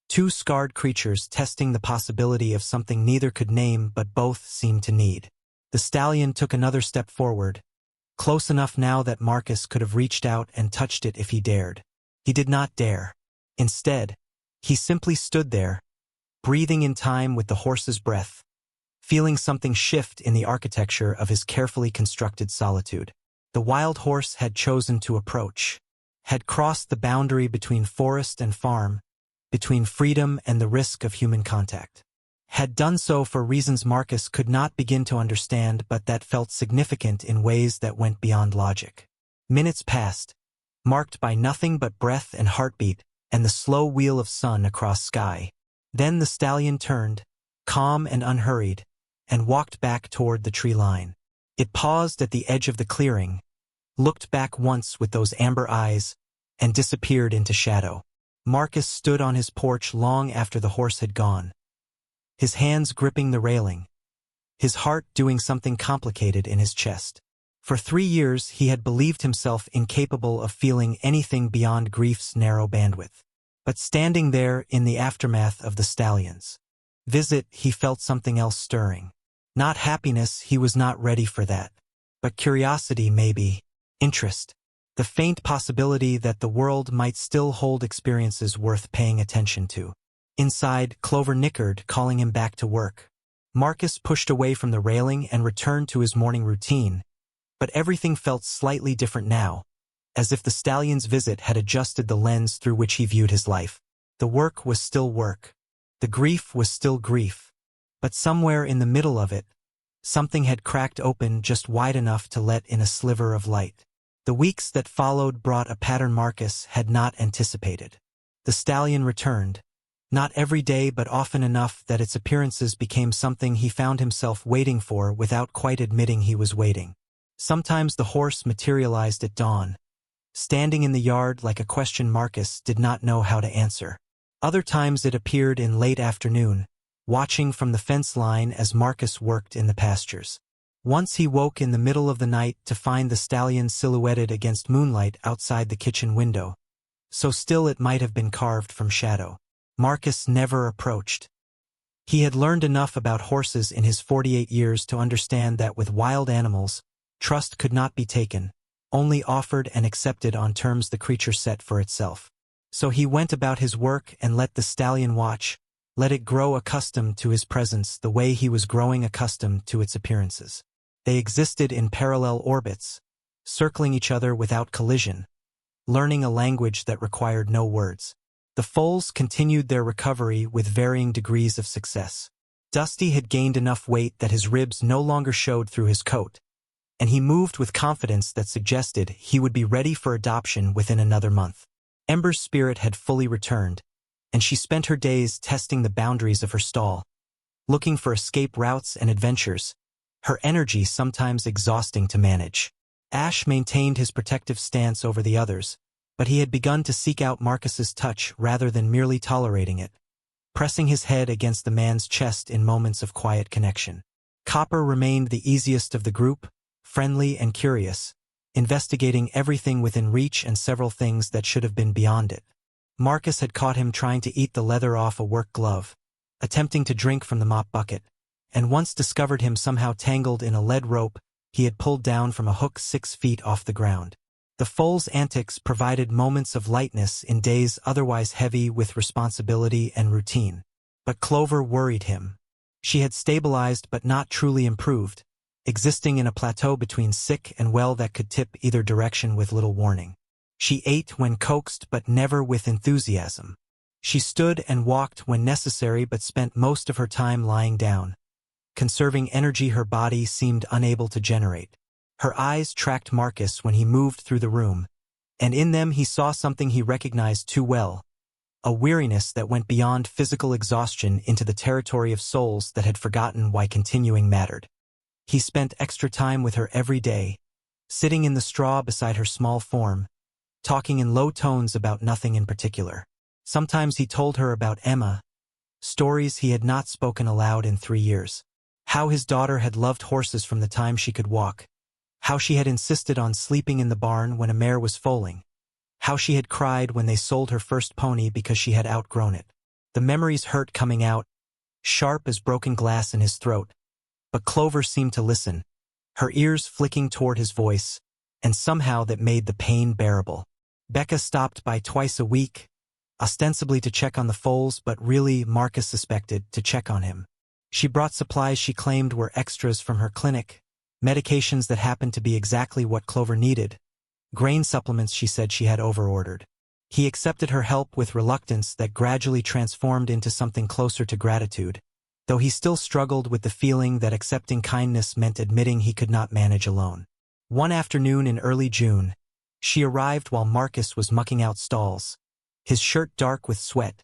2 scarred creatures testing the possibility of something neither could name but both seemed to need. The stallion took another step forward, close enough now that Marcus could have reached out and touched it if he dared. He did not dare. Instead, he simply stood there, breathing in time with the horse's breath, feeling something shift in the architecture of his carefully constructed solitude. The wild horse had chosen to approach, had crossed the boundary between forest and farm, between freedom and the risk of human contact. Had done so for reasons Marcus could not begin to understand but that felt significant in ways that went beyond logic. Minutes passed, marked by nothing but breath and heartbeat and the slow wheel of sun across sky. Then the stallion turned, calm and unhurried, and walked back toward the tree line. It paused at the edge of the clearing, looked back once with those amber eyes, and disappeared into shadow. Marcus stood on his porch long after the horse had gone, his hands gripping the railing, his heart doing something complicated in his chest. For 3 years he had believed himself incapable of feeling anything beyond grief's narrow bandwidth. But standing there in the aftermath of the stallion's visit, he felt something else stirring. Not happiness, he was not ready for that. But curiosity, maybe. Interest. The faint possibility that the world might still hold experiences worth paying attention to. Inside, Clover nickered, calling him back to work. Marcus pushed away from the railing and returned to his morning routine. But everything felt slightly different now, as if the stallion's visit had adjusted the lens through which he viewed his life. The work was still work. The grief was still grief. But somewhere in the middle of it, something had cracked open just wide enough to let in a sliver of light. The weeks that followed brought a pattern Marcus had not anticipated. The stallion returned, not every day but often enough that its appearances became something he found himself waiting for without quite admitting he was waiting. Sometimes the horse materialized at dawn, standing in the yard like a question Marcus did not know how to answer. Other times it appeared in late afternoon, watching from the fence line as Marcus worked in the pastures. Once he woke in the middle of the night to find the stallion silhouetted against moonlight outside the kitchen window, so still it might have been carved from shadow. Marcus never approached. He had learned enough about horses in his 48 years to understand that with wild animals, trust could not be taken, only offered and accepted on terms the creature set for itself. So he went about his work and let the stallion watch, let it grow accustomed to his presence the way he was growing accustomed to its appearances. They existed in parallel orbits, circling each other without collision, learning a language that required no words. The foals continued their recovery with varying degrees of success. Dusty had gained enough weight that his ribs no longer showed through his coat, and he moved with confidence that suggested he would be ready for adoption within another month. Ember's spirit had fully returned, and she spent her days testing the boundaries of her stall, looking for escape routes and adventures, her energy sometimes exhausting to manage. Ash maintained his protective stance over the others, but he had begun to seek out Marcus's touch rather than merely tolerating it, pressing his head against the man's chest in moments of quiet connection. Copper remained the easiest of the group, friendly and curious, investigating everything within reach and several things that should have been beyond it. Marcus had caught him trying to eat the leather off a work glove, attempting to drink from the mop bucket, and once discovered him somehow tangled in a lead rope he had pulled down from a hook 6 feet off the ground. The foal's antics provided moments of lightness in days otherwise heavy with responsibility and routine. But Clover worried him. She had stabilized but not truly improved, existing in a plateau between sick and well that could tip either direction with little warning. She ate when coaxed but never with enthusiasm. She stood and walked when necessary but spent most of her time lying down, conserving energy her body seemed unable to generate. Her eyes tracked Marcus when he moved through the room, and in them he saw something he recognized too well, a weariness that went beyond physical exhaustion into the territory of souls that had forgotten why continuing mattered. He spent extra time with her every day, sitting in the straw beside her small form, talking in low tones about nothing in particular. Sometimes he told her about Emma, stories he had not spoken aloud in 3 years. How his daughter had loved horses from the time she could walk, how she had insisted on sleeping in the barn when a mare was foaling, how she had cried when they sold her first pony because she had outgrown it. The memories hurt coming out, sharp as broken glass in his throat, but Clover seemed to listen, her ears flicking toward his voice, and somehow that made the pain bearable. Becca stopped by twice a week, ostensibly to check on the foals, but really, Marcus suspected, to check on him. She brought supplies she claimed were extras from her clinic, medications that happened to be exactly what Clover needed, grain supplements she said she had overordered. He accepted her help with reluctance that gradually transformed into something closer to gratitude, though he still struggled with the feeling that accepting kindness meant admitting he could not manage alone. One afternoon in early June, she arrived while Marcus was mucking out stalls, his shirt dark with sweat,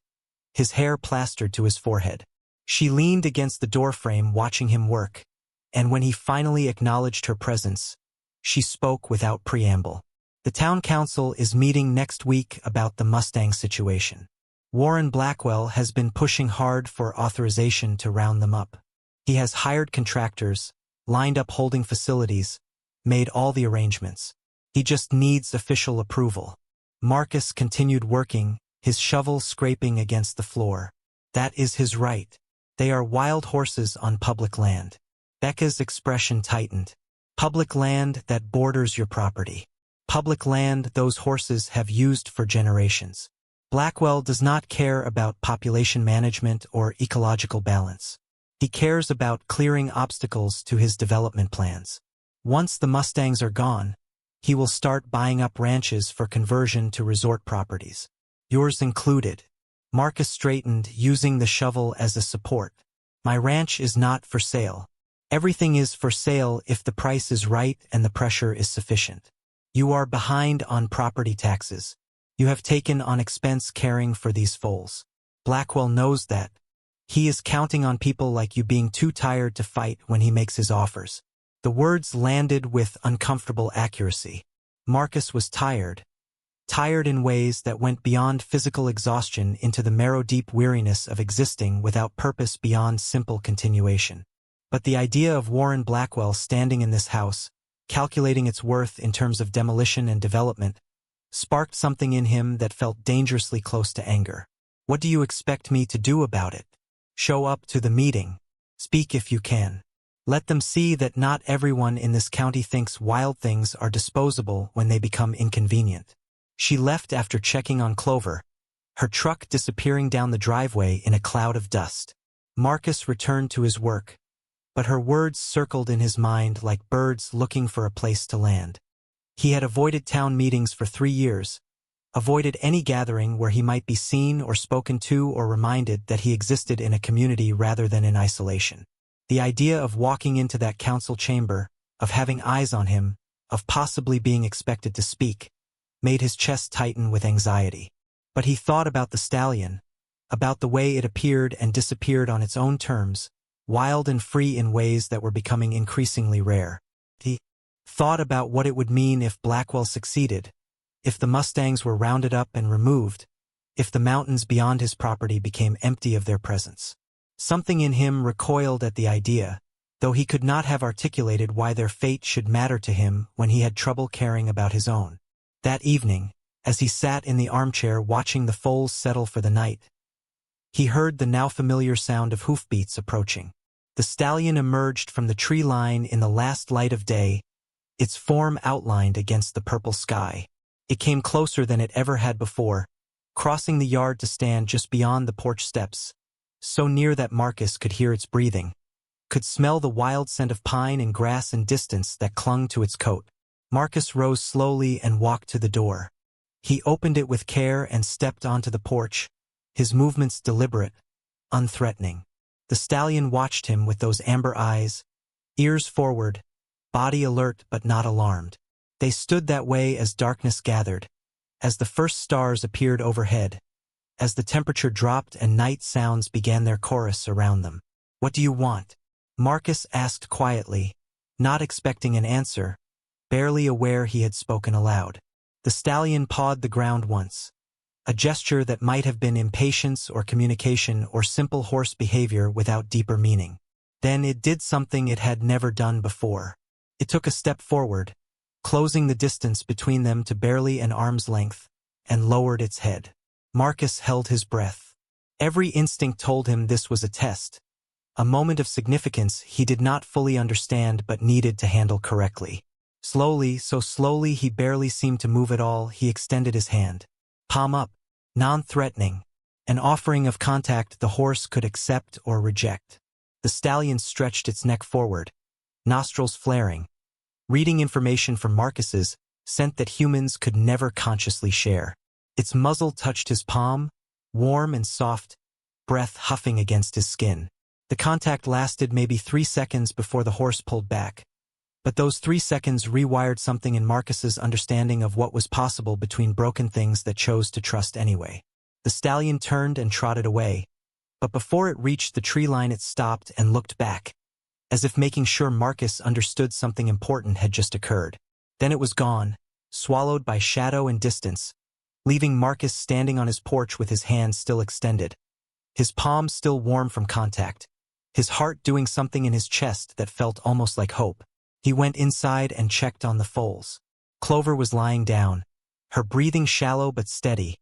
his hair plastered to his forehead. She leaned against the doorframe watching him work, and when he finally acknowledged her presence, she spoke without preamble. The town council is meeting next week about the Mustang situation. Warren Blackwell has been pushing hard for authorization to round them up. He has hired contractors, lined up holding facilities, made all the arrangements. He just needs official approval. Marcus continued working, his shovel scraping against the floor. That is his right. They are wild horses on public land. Becca's expression tightened. Public land that borders your property. Public land those horses have used for generations. Blackwell does not care about population management or ecological balance. He cares about clearing obstacles to his development plans. Once the Mustangs are gone, he will start buying up ranches for conversion to resort properties. Yours included. Marcus straightened, using the shovel as a support. My ranch is not for sale. Everything is for sale if the price is right and the pressure is sufficient. You are behind on property taxes. You have taken on expense caring for these foals. Blackwell knows that. He is counting on people like you being too tired to fight when he makes his offers. The words landed with uncomfortable accuracy. Marcus was tired. Tired in ways that went beyond physical exhaustion into the marrow-deep weariness of existing without purpose beyond simple continuation. But the idea of Warren Blackwell standing in this house, calculating its worth in terms of demolition and development, sparked something in him that felt dangerously close to anger. What do you expect me to do about it? Show up to the meeting. Speak if you can. Let them see that not everyone in this county thinks wild things are disposable when they become inconvenient. She left after checking on Clover, her truck disappearing down the driveway in a cloud of dust. Marcus returned to his work, but her words circled in his mind like birds looking for a place to land. He had avoided town meetings for 3 years, avoided any gathering where he might be seen or spoken to or reminded that he existed in a community rather than in isolation. The idea of walking into that council chamber, of having eyes on him, of possibly being expected to speak, made his chest tighten with anxiety. But he thought about the stallion, about the way it appeared and disappeared on its own terms, wild and free in ways that were becoming increasingly rare. He thought about what it would mean if Blackwell succeeded, if the Mustangs were rounded up and removed, if the mountains beyond his property became empty of their presence. Something in him recoiled at the idea, though he could not have articulated why their fate should matter to him when he had trouble caring about his own. That evening, as he sat in the armchair watching the foals settle for the night, he heard the now familiar sound of hoofbeats approaching. The stallion emerged from the tree line in the last light of day, its form outlined against the purple sky. It came closer than it ever had before, crossing the yard to stand just beyond the porch steps, so near that Marcus could hear its breathing, could smell the wild scent of pine and grass and distance that clung to its coat. Marcus rose slowly and walked to the door. He opened it with care and stepped onto the porch, his movements deliberate, unthreatening. The stallion watched him with those amber eyes, ears forward, body alert but not alarmed. They stood that way as darkness gathered, as the first stars appeared overhead, as the temperature dropped and night sounds began their chorus around them. "What do you want?" Marcus asked quietly, not expecting an answer, barely aware he had spoken aloud. The stallion pawed the ground once, a gesture that might have been impatience or communication or simple horse behavior without deeper meaning. Then it did something it had never done before. It took a step forward, closing the distance between them to barely an arm's length, and lowered its head. Marcus held his breath. Every instinct told him this was a test, a moment of significance he did not fully understand but needed to handle correctly. Slowly, so slowly he barely seemed to move at all, he extended his hand. Palm up, non-threatening, an offering of contact the horse could accept or reject. The stallion stretched its neck forward, nostrils flaring, reading information from Marcus's, scent that humans could never consciously share. Its muzzle touched his palm, warm and soft, breath huffing against his skin. The contact lasted maybe 3 seconds before the horse pulled back. But those 3 seconds rewired something in Marcus's understanding of what was possible between broken things that chose to trust anyway. The stallion turned and trotted away, but before it reached the tree line it stopped and looked back, as if making sure Marcus understood something important had just occurred. Then it was gone, swallowed by shadow and distance, leaving Marcus standing on his porch with his hand still extended, his palm still warm from contact, his heart doing something in his chest that felt almost like hope. He went inside and checked on the foals. Clover was lying down, her breathing shallow but steady,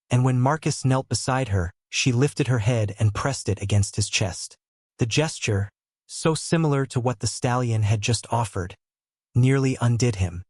and when Marcus knelt beside her, she lifted her head and pressed it against his chest. The gesture, so similar to what the stallion had just offered, nearly undid him.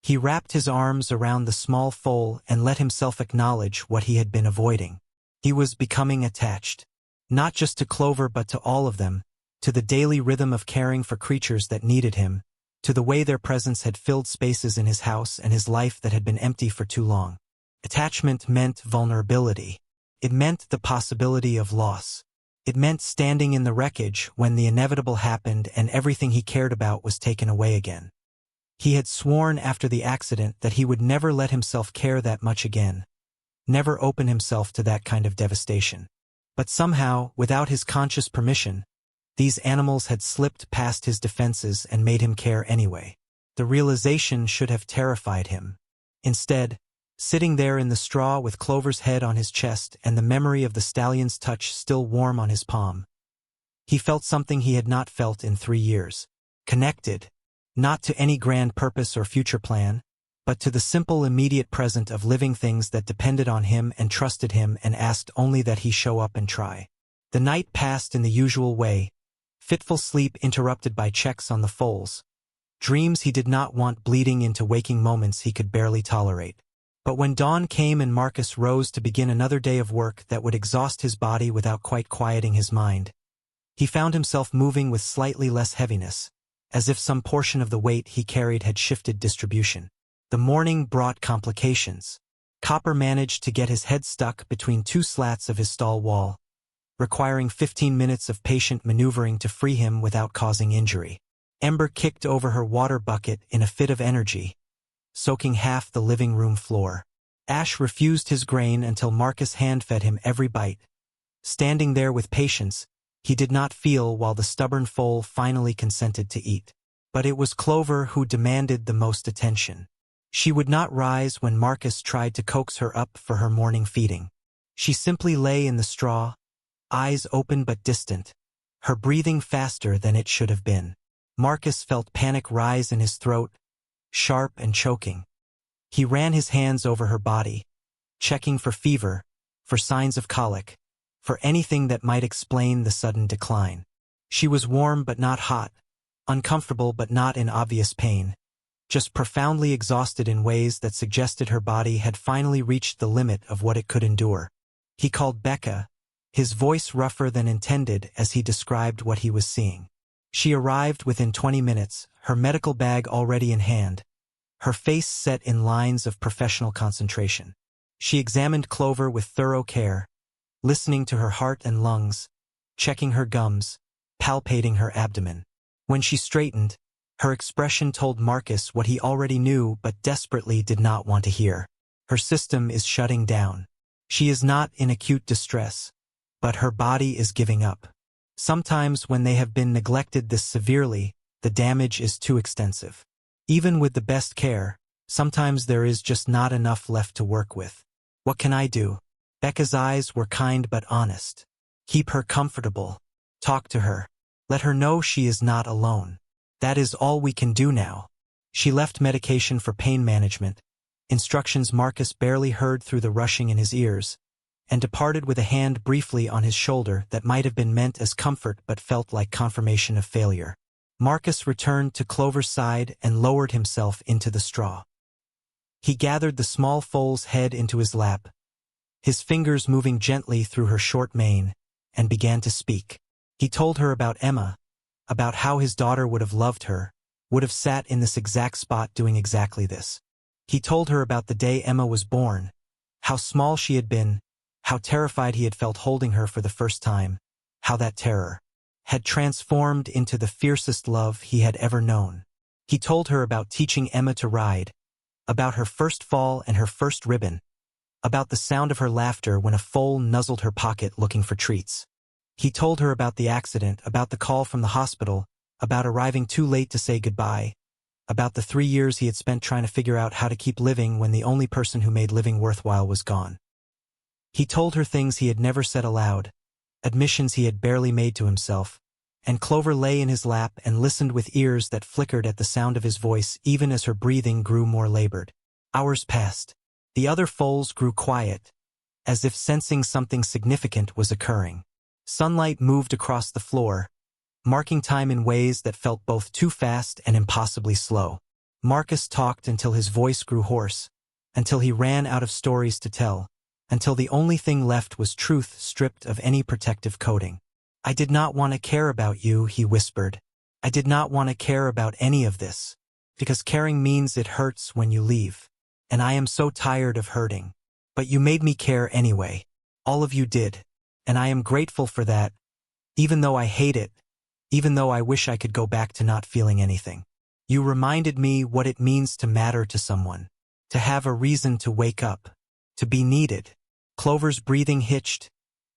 He wrapped his arms around the small foal and let himself acknowledge what he had been avoiding. He was becoming attached, not just to Clover but to all of them, to the daily rhythm of caring for creatures that needed him, to the way their presence had filled spaces in his house and his life that had been empty for too long. Attachment meant vulnerability. It meant the possibility of loss. It meant standing in the wreckage when the inevitable happened and everything he cared about was taken away again. He had sworn after the accident that he would never let himself care that much again, never open himself to that kind of devastation. But somehow, without his conscious permission, these animals had slipped past his defenses and made him care anyway. The realization should have terrified him. Instead, sitting there in the straw with Clover's head on his chest and the memory of the stallion's touch still warm on his palm, he felt something he had not felt in 3 years. Connected, not to any grand purpose or future plan, but to the simple immediate present of living things that depended on him and trusted him and asked only that he show up and try. The night passed in the usual way, fitful sleep interrupted by checks on the foals, dreams he did not want bleeding into waking moments he could barely tolerate. But when dawn came and Marcus rose to begin another day of work that would exhaust his body without quite quieting his mind, he found himself moving with slightly less heaviness, as if some portion of the weight he carried had shifted distribution. The morning brought complications. Copper managed to get his head stuck between 2 slats of his stall wall, requiring 15 minutes of patient maneuvering to free him without causing injury. Ember kicked over her water bucket in a fit of energy, soaking half the living room floor. Ash refused his grain until Marcus hand-fed him every bite. Standing there with patience, he did not feel while the stubborn foal finally consented to eat. But it was Clover who demanded the most attention. She would not rise when Marcus tried to coax her up for her morning feeding. She simply lay in the straw, eyes open but distant, her breathing faster than it should have been. Marcus felt panic rise in his throat, sharp and choking. He ran his hands over her body, checking for fever, for signs of colic, for anything that might explain the sudden decline. She was warm but not hot, uncomfortable but not in obvious pain, just profoundly exhausted in ways that suggested her body had finally reached the limit of what it could endure. He called Becca, his voice rougher than intended as he described what he was seeing. She arrived within 20 minutes, her medical bag already in hand, her face set in lines of professional concentration. She examined Clover with thorough care, listening to her heart and lungs, checking her gums, palpating her abdomen. When she straightened, her expression told Marcus what he already knew but desperately did not want to hear. Her system is shutting down. She is not in acute distress, but her body is giving up. Sometimes when they have been neglected this severely, the damage is too extensive. Even with the best care, sometimes there is just not enough left to work with. What can I do? Becca's eyes were kind but honest. Keep her comfortable. Talk to her. Let her know she is not alone. That is all we can do now. She left medication for pain management, instructions Marcus barely heard through the rushing in his ears, and departed with a hand briefly on his shoulder that might have been meant as comfort but felt like confirmation of failure. Marcus returned to Clover's side and lowered himself into the straw. He gathered the small foal's head into his lap, his fingers moving gently through her short mane, and began to speak. He told her about Emma, about how his daughter would have loved her, would have sat in this exact spot doing exactly this. He told her about the day Emma was born, how small she had been, how terrified he had felt holding her for the first time, how that terror had transformed into the fiercest love he had ever known. He told her about teaching Emma to ride, about her first fall and her first ribbon, about the sound of her laughter when a foal nuzzled her pocket looking for treats. He told her about the accident, about the call from the hospital, about arriving too late to say goodbye, about the 3 years he had spent trying to figure out how to keep living when the only person who made living worthwhile was gone. He told her things he had never said aloud, admissions he had barely made to himself, and Clover lay in his lap and listened with ears that flickered at the sound of his voice even as her breathing grew more labored. Hours passed. The other foals grew quiet, as if sensing something significant was occurring. Sunlight moved across the floor, marking time in ways that felt both too fast and impossibly slow. Marcus talked until his voice grew hoarse, until he ran out of stories to tell, until the only thing left was truth stripped of any protective coating. "I did not want to care about you," he whispered. "I did not want to care about any of this, because caring means it hurts when you leave. And I am so tired of hurting. But you made me care anyway. All of you did. And I am grateful for that, even though I hate it, even though I wish I could go back to not feeling anything. You reminded me what it means to matter to someone, to have a reason to wake up, to be needed." Clover's breathing hitched,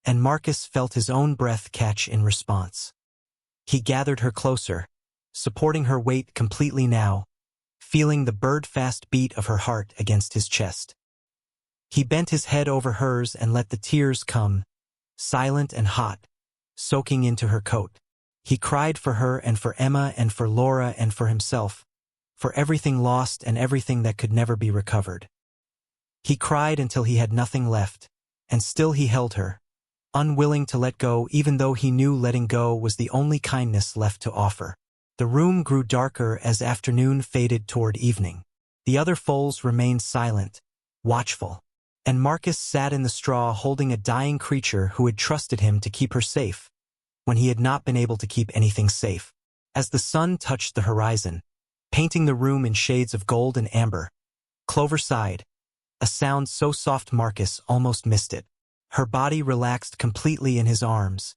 and Marcus felt his own breath catch in response. He gathered her closer, supporting her weight completely now, feeling the bird-fast beat of her heart against his chest. He bent his head over hers and let the tears come, silent and hot, soaking into her coat. He cried for her and for Emma and for Laura and for himself, for everything lost and everything that could never be recovered. He cried until he had nothing left, and still he held her, unwilling to let go even though he knew letting go was the only kindness left to offer. The room grew darker as afternoon faded toward evening. The other foals remained silent, watchful, and Marcus sat in the straw holding a dying creature who had trusted him to keep her safe, when he had not been able to keep anything safe. As the sun touched the horizon, painting the room in shades of gold and amber, Clover sighed, a sound so soft Marcus almost missed it. Her body relaxed completely in his arms,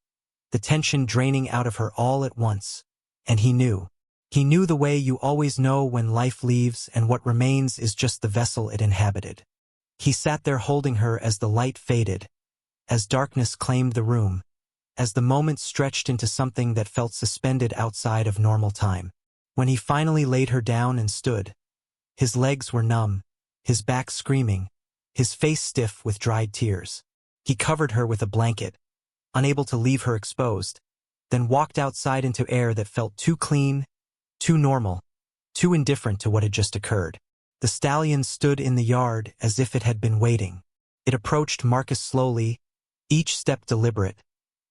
the tension draining out of her all at once, and he knew. He knew the way you always know when life leaves and what remains is just the vessel it inhabited. He sat there holding her as the light faded, as darkness claimed the room, as the moment stretched into something that felt suspended outside of normal time. When he finally laid her down and stood, his legs were numb, his back screaming, his face stiff with dried tears. He covered her with a blanket, unable to leave her exposed, then walked outside into air that felt too clean, too normal, too indifferent to what had just occurred. The stallion stood in the yard as if it had been waiting. It approached Marcus slowly, each step deliberate,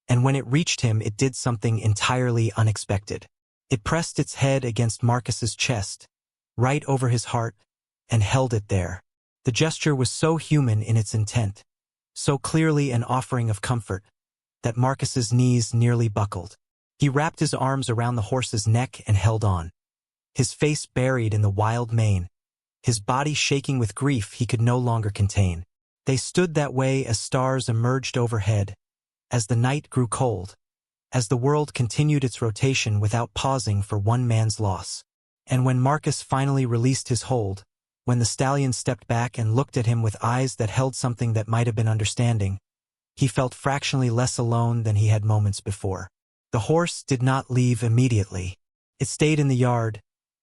and when it reached him it did something entirely unexpected. It pressed its head against Marcus's chest, right over his heart, and held it there. The gesture was so human in its intent, so clearly an offering of comfort, that Marcus's knees nearly buckled. He wrapped his arms around the horse's neck and held on, his face buried in the wild mane, his body shaking with grief he could no longer contain. They stood that way as stars emerged overhead, as the night grew cold, as the world continued its rotation without pausing for one man's loss. And when Marcus finally released his hold, when the stallion stepped back and looked at him with eyes that held something that might have been understanding, he felt fractionally less alone than he had moments before. The horse did not leave immediately. It stayed in the yard,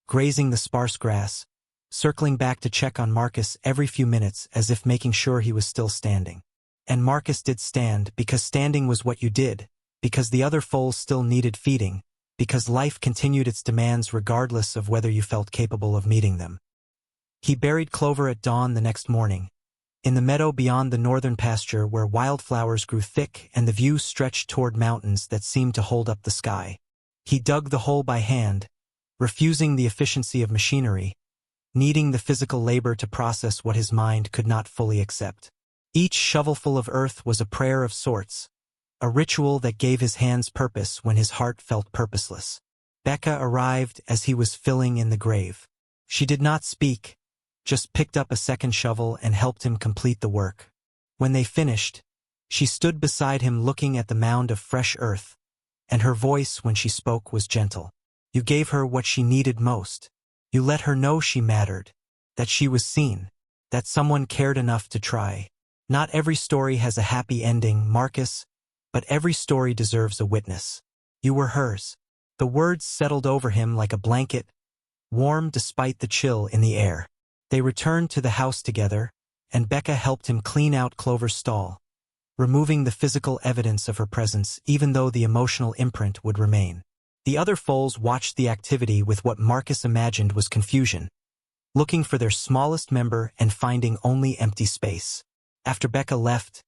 grazing the sparse grass, circling back to check on Marcus every few minutes as if making sure he was still standing. And Marcus did stand, because standing was what you did, because the other foals still needed feeding, because life continued its demands regardless of whether you felt capable of meeting them. He buried Clover at dawn the next morning, in the meadow beyond the northern pasture where wildflowers grew thick and the view stretched toward mountains that seemed to hold up the sky. He dug the hole by hand, refusing the efficiency of machinery, needing the physical labor to process what his mind could not fully accept. Each shovelful of earth was a prayer of sorts, a ritual that gave his hands purpose when his heart felt purposeless. Becca arrived as he was filling in the grave. She did not speak, just picked up a second shovel and helped him complete the work. When they finished, she stood beside him looking at the mound of fresh earth, and her voice when she spoke was gentle. You gave her what she needed most. You let her know she mattered, that she was seen, that someone cared enough to try. Not every story has a happy ending, Marcus, but every story deserves a witness. You were hers. The words settled over him like a blanket, warm despite the chill in the air. They returned to the house together, and Becca helped him clean out Clover's stall, removing the physical evidence of her presence even though the emotional imprint would remain. The other foals watched the activity with what Marcus imagined was confusion, looking for their smallest member and finding only empty space. After Becca left,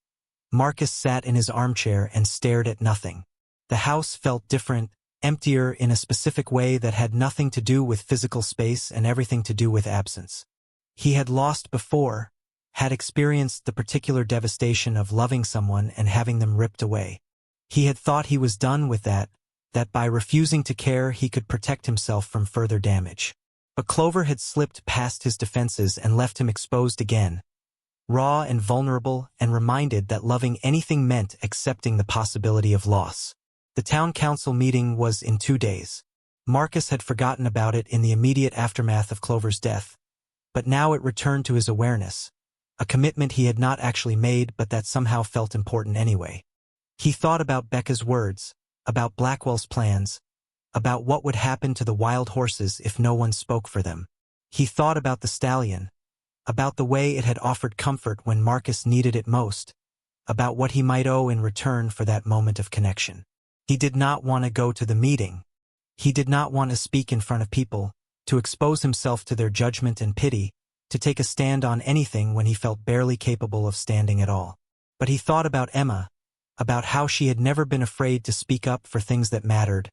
Marcus sat in his armchair and stared at nothing. The house felt different, emptier in a specific way that had nothing to do with physical space and everything to do with absence. He had lost before, had experienced the particular devastation of loving someone and having them ripped away. He had thought he was done with that by refusing to care he could protect himself from further damage. But Clover had slipped past his defenses and left him exposed again, raw and vulnerable, and reminded that loving anything meant accepting the possibility of loss. The town council meeting was in 2 days. Marcus had forgotten about it in the immediate aftermath of Clover's death, but now it returned to his awareness, a commitment he had not actually made but that somehow felt important anyway. He thought about Becca's words, about Blackwell's plans, about what would happen to the wild horses if no one spoke for them. He thought about the stallion, about the way it had offered comfort when Marcus needed it most, about what he might owe in return for that moment of connection. He did not want to go to the meeting. He did not want to speak in front of people, to expose himself to their judgment and pity, to take a stand on anything when he felt barely capable of standing at all. But he thought about Emma, about how she had never been afraid to speak up for things that mattered,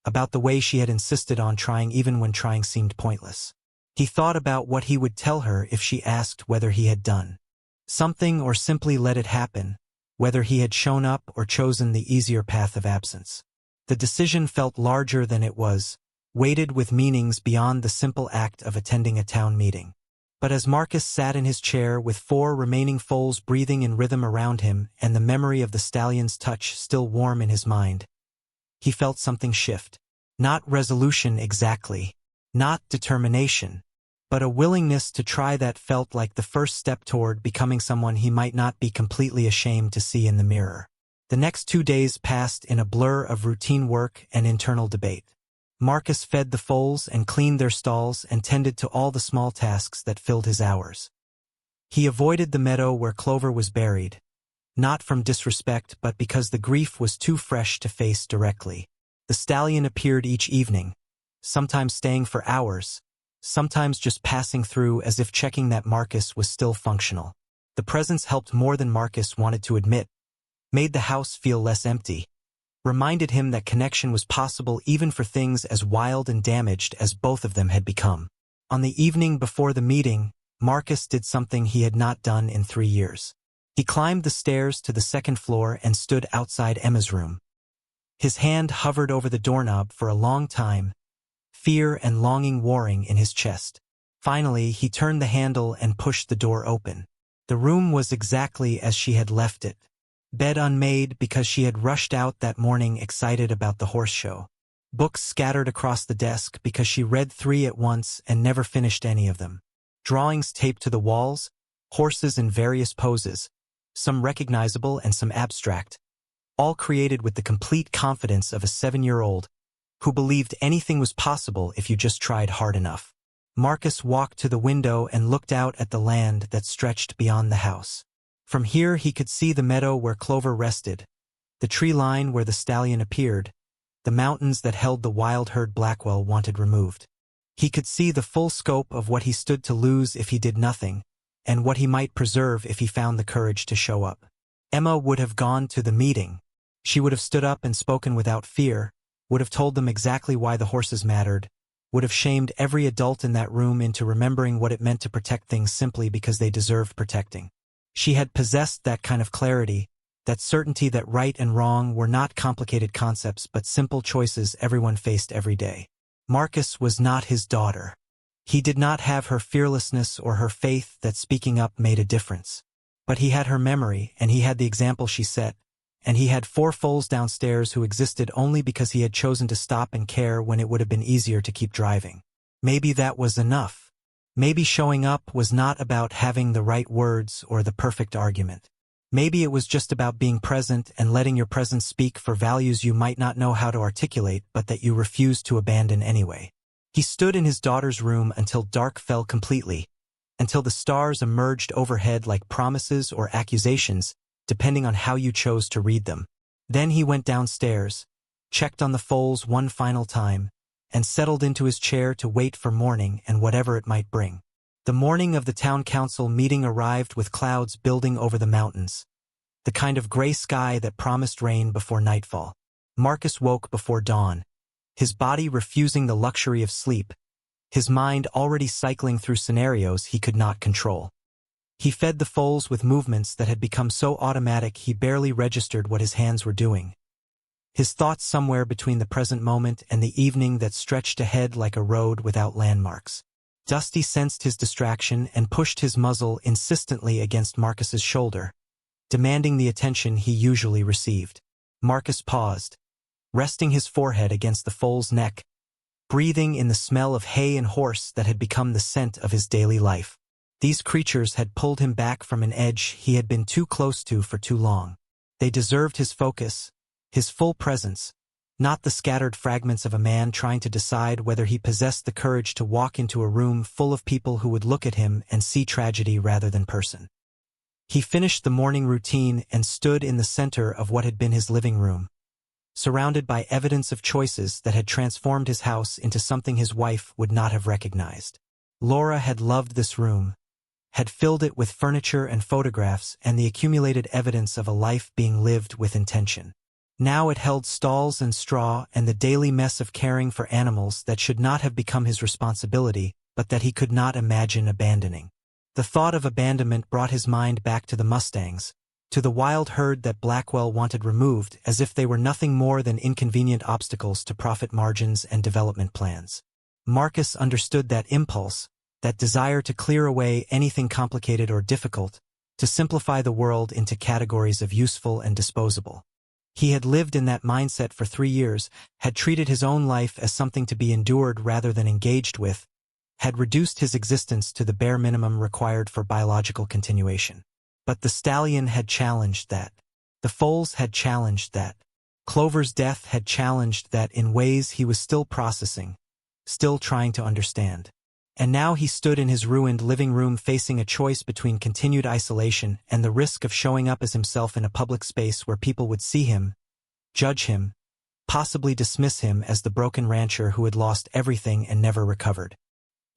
about the way she had insisted on trying even when trying seemed pointless. He thought about what he would tell her if she asked whether he had done something or simply let it happen, whether he had shown up or chosen the easier path of absence. The decision felt larger than it was, weighted with meanings beyond the simple act of attending a town meeting. But as Marcus sat in his chair with 4 remaining foals breathing in rhythm around him and the memory of the stallion's touch still warm in his mind, he felt something shift. Not resolution exactly, not determination, but a willingness to try that felt like the first step toward becoming someone he might not be completely ashamed to see in the mirror. The next 2 days passed in a blur of routine work and internal debate. Marcus fed the foals and cleaned their stalls and tended to all the small tasks that filled his hours. He avoided the meadow where Clover was buried, not from disrespect but because the grief was too fresh to face directly. The stallion appeared each evening, sometimes staying for hours, sometimes just passing through as if checking that Marcus was still functional. The presence helped more than Marcus wanted to admit, made the house feel less empty. reminded him that connection was possible even for things as wild and damaged as both of them had become. On the evening before the meeting, Marcus did something he had not done in 3 years. He climbed the stairs to the second floor and stood outside Emma's room. His hand hovered over the doorknob for a long time, fear and longing warring in his chest. Finally, he turned the handle and pushed the door open. The room was exactly as she had left it. Bed unmade because she had rushed out that morning excited about the horse show. Books scattered across the desk because she read 3 at once and never finished any of them. Drawings taped to the walls, horses in various poses, some recognizable and some abstract, all created with the complete confidence of a 7-year-old who believed anything was possible if you just tried hard enough. Marcus walked to the window and looked out at the land that stretched beyond the house. From here he could see the meadow where Clover rested, the tree line where the stallion appeared, the mountains that held the wild herd Blackwell wanted removed. He could see the full scope of what he stood to lose if he did nothing, and what he might preserve if he found the courage to show up. Emma would have gone to the meeting. She would have stood up and spoken without fear, would have told them exactly why the horses mattered, would have shamed every adult in that room into remembering what it meant to protect things simply because they deserved protecting. She had possessed that kind of clarity, that certainty that right and wrong were not complicated concepts but simple choices everyone faced every day. Marcus was not his daughter. He did not have her fearlessness or her faith that speaking up made a difference. But he had her memory, and he had the example she set, and he had 4 foals downstairs who existed only because he had chosen to stop and care when it would have been easier to keep driving. Maybe that was enough. Maybe showing up was not about having the right words or the perfect argument. Maybe it was just about being present and letting your presence speak for values you might not know how to articulate but that you refused to abandon anyway. He stood in his daughter's room until dark fell completely, until the stars emerged overhead like promises or accusations, depending on how you chose to read them. Then he went downstairs, checked on the foals one final time, and settled into his chair to wait for morning and whatever it might bring. The morning of the town council meeting arrived with clouds building over the mountains, the kind of gray sky that promised rain before nightfall. Marcus woke before dawn, his body refusing the luxury of sleep, his mind already cycling through scenarios he could not control. He fed the foals with movements that had become so automatic he barely registered what his hands were doing. His thoughts somewhere between the present moment and the evening that stretched ahead like a road without landmarks. Dusty sensed his distraction and pushed his muzzle insistently against Marcus's shoulder, demanding the attention he usually received. Marcus paused, resting his forehead against the foal's neck, breathing in the smell of hay and horse that had become the scent of his daily life. These creatures had pulled him back from an edge he had been too close to for too long. They deserved his focus, his full presence, not the scattered fragments of a man trying to decide whether he possessed the courage to walk into a room full of people who would look at him and see tragedy rather than person. He finished the morning routine and stood in the center of what had been his living room, surrounded by evidence of choices that had transformed his house into something his wife would not have recognized. Laura had loved this room, had filled it with furniture and photographs and the accumulated evidence of a life being lived with intention. Now it held stalls and straw and the daily mess of caring for animals that should not have become his responsibility, but that he could not imagine abandoning. The thought of abandonment brought his mind back to the Mustangs, to the wild herd that Blackwell wanted removed as if they were nothing more than inconvenient obstacles to profit margins and development plans. Marcus understood that impulse, that desire to clear away anything complicated or difficult, to simplify the world into categories of useful and disposable. He had lived in that mindset for 3 years, had treated his own life as something to be endured rather than engaged with, had reduced his existence to the bare minimum required for biological continuation. But the stallion had challenged that. The foals had challenged that. Clover's death had challenged that in ways he was still processing, still trying to understand. And now he stood in his ruined living room facing a choice between continued isolation and the risk of showing up as himself in a public space where people would see him, judge him, possibly dismiss him as the broken rancher who had lost everything and never recovered.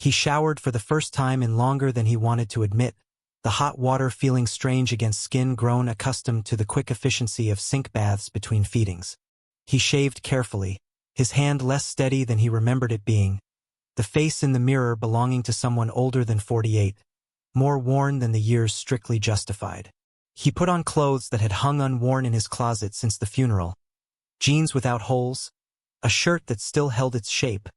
He showered for the first time in longer than he wanted to admit, the hot water feeling strange against skin grown accustomed to the quick efficiency of sink baths between feedings. He shaved carefully, his hand less steady than he remembered it being, the face in the mirror belonging to someone older than 48, more worn than the years strictly justified. He put on clothes that had hung unworn in his closet since the funeral, jeans without holes, a shirt that still held its shape,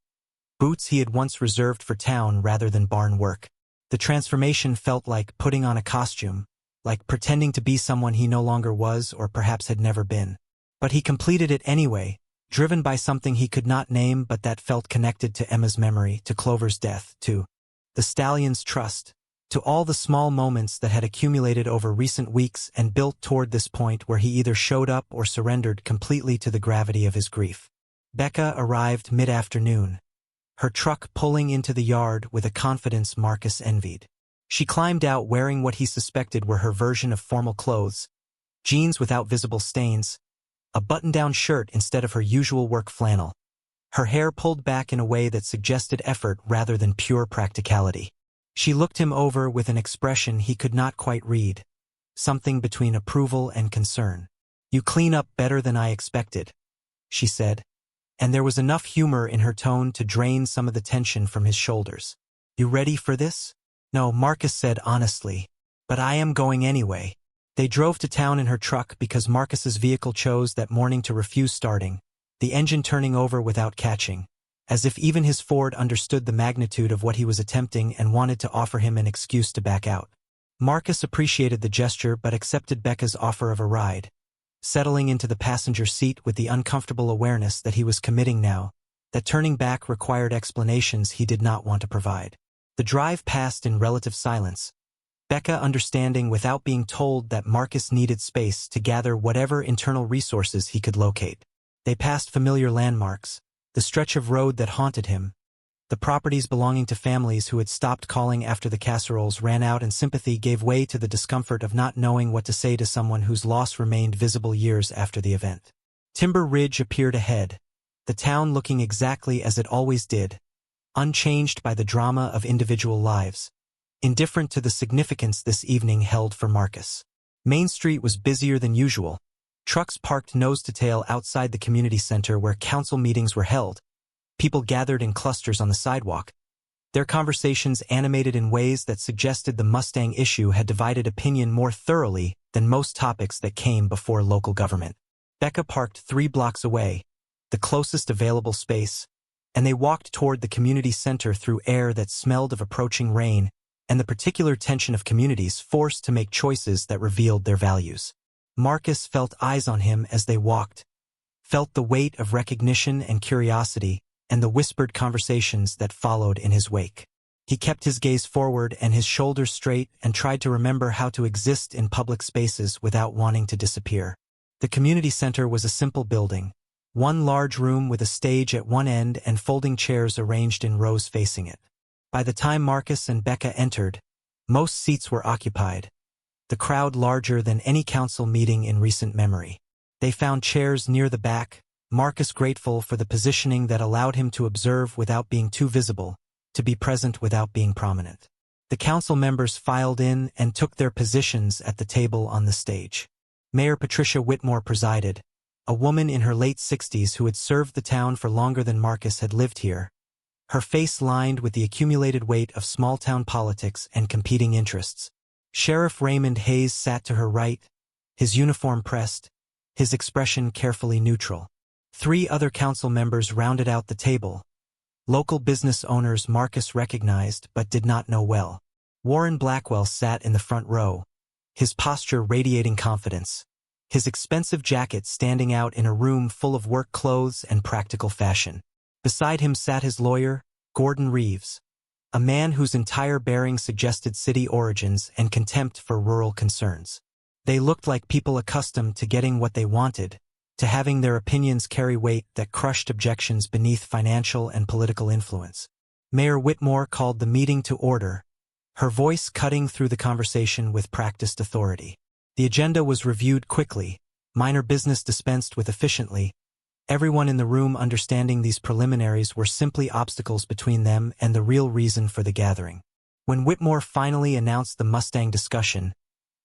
boots he had once reserved for town rather than barn work. The transformation felt like putting on a costume, like pretending to be someone he no longer was or perhaps had never been. But he completed it anyway, driven by something he could not name but that felt connected to Emma's memory, to Clover's death, to the stallion's trust, to all the small moments that had accumulated over recent weeks and built toward this point where he either showed up or surrendered completely to the gravity of his grief. Becca arrived mid-afternoon, her truck pulling into the yard with a confidence Marcus envied. She climbed out wearing what he suspected were her version of formal clothes, jeans without visible stains, a button-down shirt instead of her usual work flannel, her hair pulled back in a way that suggested effort rather than pure practicality. She looked him over with an expression he could not quite read, something between approval and concern. "You clean up better than I expected," she said, and there was enough humor in her tone to drain some of the tension from his shoulders. "You ready for this?" "No," Marcus said honestly, "but I am going anyway." They drove to town in her truck because Marcus's vehicle chose that morning to refuse starting, the engine turning over without catching, as if even his Ford understood the magnitude of what he was attempting and wanted to offer him an excuse to back out. Marcus appreciated the gesture but accepted Becca's offer of a ride, settling into the passenger seat with the uncomfortable awareness that he was committing now, that turning back required explanations he did not want to provide. The drive passed in relative silence, Becca understanding without being told that Marcus needed space to gather whatever internal resources he could locate. They passed familiar landmarks, the stretch of road that haunted him, the properties belonging to families who had stopped calling after the casseroles ran out, and sympathy gave way to the discomfort of not knowing what to say to someone whose loss remained visible years after the event. Timber Ridge appeared ahead, the town looking exactly as it always did, unchanged by the drama of individual lives, indifferent to the significance this evening held for Marcus. Main Street was busier than usual, trucks parked nose to tail outside the community center where council meetings were held, people gathered in clusters on the sidewalk, their conversations animated in ways that suggested the Mustang issue had divided opinion more thoroughly than most topics that came before local government. Becca parked 3 blocks away, the closest available space, and they walked toward the community center through air that smelled of approaching rain and the particular tension of communities forced to make choices that revealed their values. Marcus felt eyes on him as they walked, felt the weight of recognition and curiosity, and the whispered conversations that followed in his wake. He kept his gaze forward and his shoulders straight and tried to remember how to exist in public spaces without wanting to disappear. The community center was a simple building, one large room with a stage at one end and folding chairs arranged in rows facing it. By the time Marcus and Becca entered, most seats were occupied, the crowd larger than any council meeting in recent memory. They found chairs near the back, Marcus grateful for the positioning that allowed him to observe without being too visible, to be present without being prominent. The council members filed in and took their positions at the table on the stage. Mayor Patricia Whitmore presided, a woman in her late 60s who had served the town for longer than Marcus had lived here, her face lined with the accumulated weight of small-town politics and competing interests. Sheriff Raymond Hayes sat to her right, his uniform pressed, his expression carefully neutral. 3 other council members rounded out the table, local business owners Marcus recognized but did not know well. Warren Blackwell sat in the front row, his posture radiating confidence, his expensive jacket standing out in a room full of work clothes and practical fashion. Beside him sat his lawyer, Gordon Reeves, a man whose entire bearing suggested city origins and contempt for rural concerns. They looked like people accustomed to getting what they wanted, to having their opinions carry weight that crushed objections beneath financial and political influence. Mayor Whitmore called the meeting to order, her voice cutting through the conversation with practiced authority. The agenda was reviewed quickly, minor business dispensed with efficiently, everyone in the room understanding these preliminaries were simply obstacles between them and the real reason for the gathering. When Whitmore finally announced the Mustang discussion,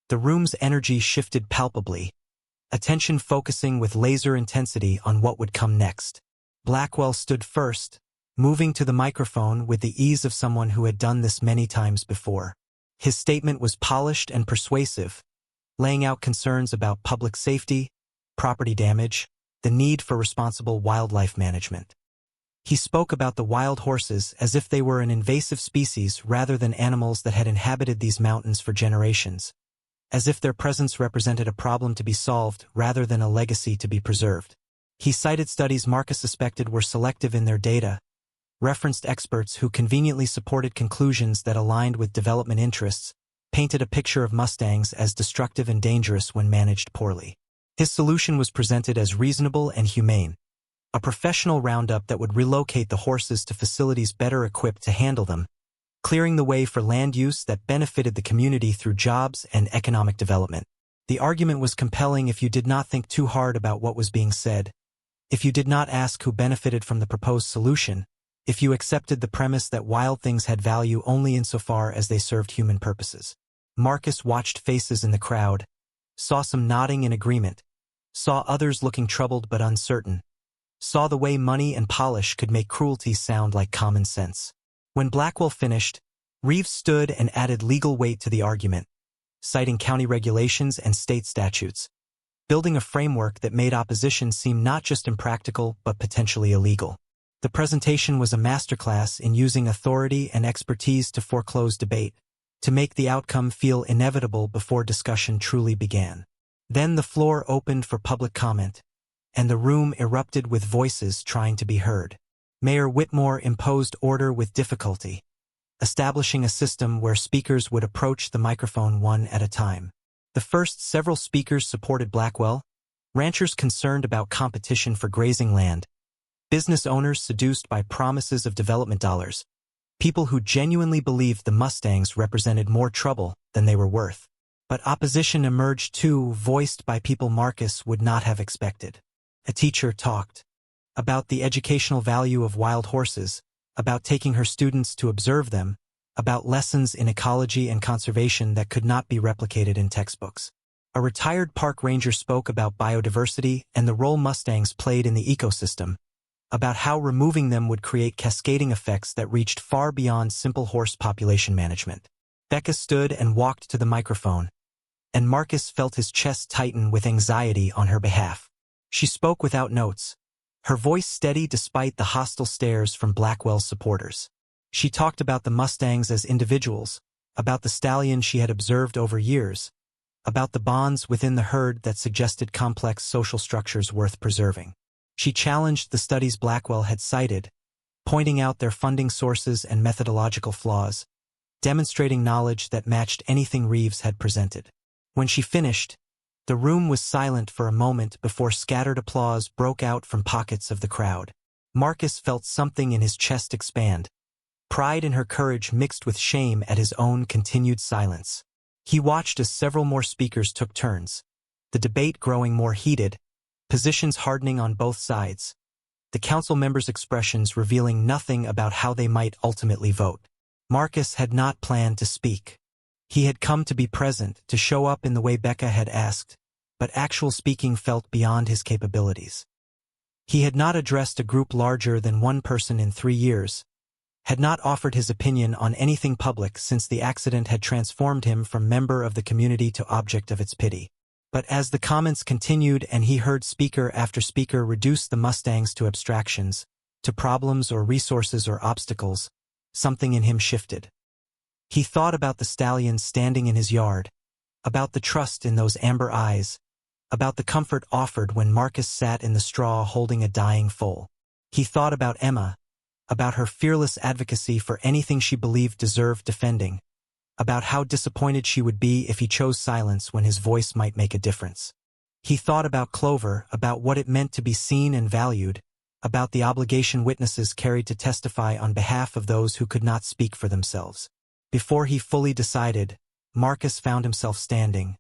the room's energy shifted palpably, attention focusing with laser intensity on what would come next. Blackwell stood first, moving to the microphone with the ease of someone who had done this many times before. His statement was polished and persuasive, laying out concerns about public safety, property damage, the need for responsible wildlife management. He spoke about the wild horses as if they were an invasive species rather than animals that had inhabited these mountains for generations, as if their presence represented a problem to be solved rather than a legacy to be preserved. He cited studies Marcus suspected were selective in their data, referenced experts who conveniently supported conclusions that aligned with development interests, painted a picture of mustangs as destructive and dangerous when managed poorly. His solution was presented as reasonable and humane, a professional roundup that would relocate the horses to facilities better equipped to handle them, clearing the way for land use that benefited the community through jobs and economic development. The argument was compelling if you did not think too hard about what was being said, if you did not ask who benefited from the proposed solution, if you accepted the premise that wild things had value only insofar as they served human purposes. Marcus watched faces in the crowd, saw some nodding in agreement, saw others looking troubled but uncertain, saw the way money and polish could make cruelty sound like common sense. When Blackwell finished, Reeves stood and added legal weight to the argument, citing county regulations and state statutes, building a framework that made opposition seem not just impractical but potentially illegal. The presentation was a masterclass in using authority and expertise to foreclose debate, to make the outcome feel inevitable before discussion truly began. Then the floor opened for public comment, and the room erupted with voices trying to be heard. Mayor Whitmore imposed order with difficulty, establishing a system where speakers would approach the microphone one at a time. The first several speakers supported Blackwell, ranchers concerned about competition for grazing land, business owners seduced by promises of development dollars, people who genuinely believed the Mustangs represented more trouble than they were worth. But opposition emerged too, voiced by people Marcus would not have expected. A teacher talked about the educational value of wild horses, about taking her students to observe them, about lessons in ecology and conservation that could not be replicated in textbooks. A retired park ranger spoke about biodiversity and the role Mustangs played in the ecosystem, about how removing them would create cascading effects that reached far beyond simple horse population management. Becca stood and walked to the microphone, and Marcus felt his chest tighten with anxiety on her behalf. She spoke without notes, her voice steady despite the hostile stares from Blackwell's supporters. She talked about the Mustangs as individuals, about the stallion she had observed over years, about the bonds within the herd that suggested complex social structures worth preserving. She challenged the studies Blackwell had cited, pointing out their funding sources and methodological flaws, demonstrating knowledge that matched anything Reeves had presented. When she finished, the room was silent for a moment before scattered applause broke out from pockets of the crowd. Marcus felt something in his chest expand, pride in her courage mixed with shame at his own continued silence. He watched as several more speakers took turns, the debate growing more heated, positions hardening on both sides, the council members' expressions revealing nothing about how they might ultimately vote. Marcus had not planned to speak. He had come to be present, to show up in the way Becca had asked, but actual speaking felt beyond his capabilities. He had not addressed a group larger than one person in 3 years, had not offered his opinion on anything public since the accident had transformed him from member of the community to object of its pity. But as the comments continued and he heard speaker after speaker reduce the Mustangs to abstractions, to problems or resources or obstacles, something in him shifted. He thought about the stallion standing in his yard, about the trust in those amber eyes, about the comfort offered when Marcus sat in the straw holding a dying foal. He thought about Emma, about her fearless advocacy for anything she believed deserved defending, about how disappointed she would be if he chose silence when his voice might make a difference. He thought about Clover, about what it meant to be seen and valued, about the obligation witnesses carried to testify on behalf of those who could not speak for themselves. Before he fully decided, Marcus found himself standing,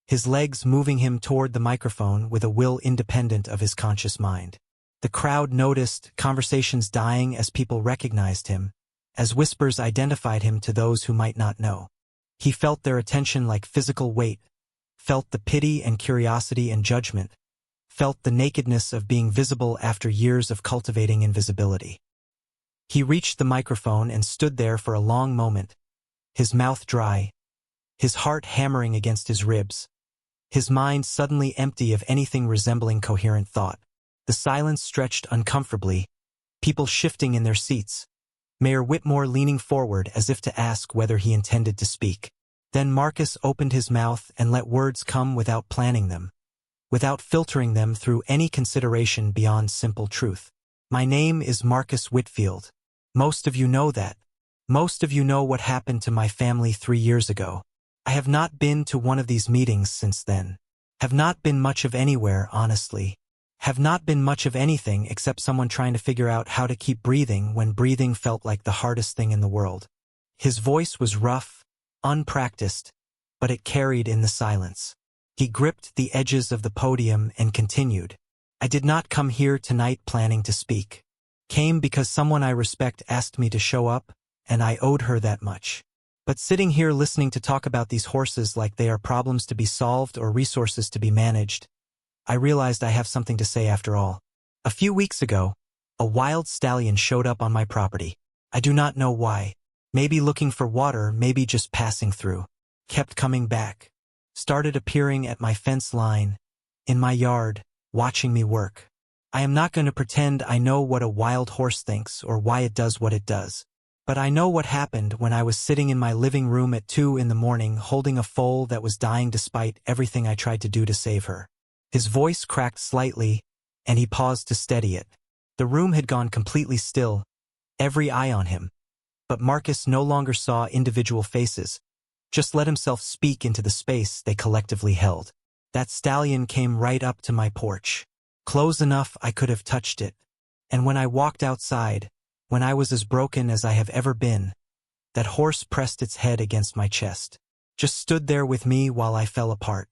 his legs moving him toward the microphone with a will independent of his conscious mind. The crowd noticed, conversations dying as people recognized him, as whispers identified him to those who might not know. He felt their attention like physical weight, felt the pity and curiosity and judgment, felt the nakedness of being visible after years of cultivating invisibility. He reached the microphone and stood there for a long moment, his mouth dry, his heart hammering against his ribs, his mind suddenly empty of anything resembling coherent thought. The silence stretched uncomfortably, people shifting in their seats, Mayor Whitmore leaning forward as if to ask whether he intended to speak. Then Marcus opened his mouth and let words come without planning them, without filtering them through any consideration beyond simple truth. My name is Marcus Whitfield. Most of you know that. Most of you know what happened to my family 3 years ago. I have not been to one of these meetings since then. Have not been much of anywhere, honestly. Have not been much of anything except someone trying to figure out how to keep breathing when breathing felt like the hardest thing in the world. His voice was rough, unpracticed, but it carried in the silence. He gripped the edges of the podium and continued. I did not come here tonight planning to speak. Came because someone I respect asked me to show up, and I owed her that much. But sitting here listening to talk about these horses like they are problems to be solved or resources to be managed, I realized I have something to say after all. A few weeks ago, a wild stallion showed up on my property. I do not know why. Maybe looking for water, maybe just passing through. Kept coming back. Started appearing at my fence line, in my yard, watching me work. I am not going to pretend I know what a wild horse thinks or why it does what it does. But I know what happened when I was sitting in my living room at 2 in the morning holding a foal that was dying despite everything I tried to do to save her. His voice cracked slightly, and he paused to steady it. The room had gone completely still, every eye on him. But Marcus no longer saw individual faces, just let himself speak into the space they collectively held. That stallion came right up to my porch, close enough I could have touched it. And when I walked outside, when I was as broken as I have ever been, that horse pressed its head against my chest, just stood there with me while I fell apart.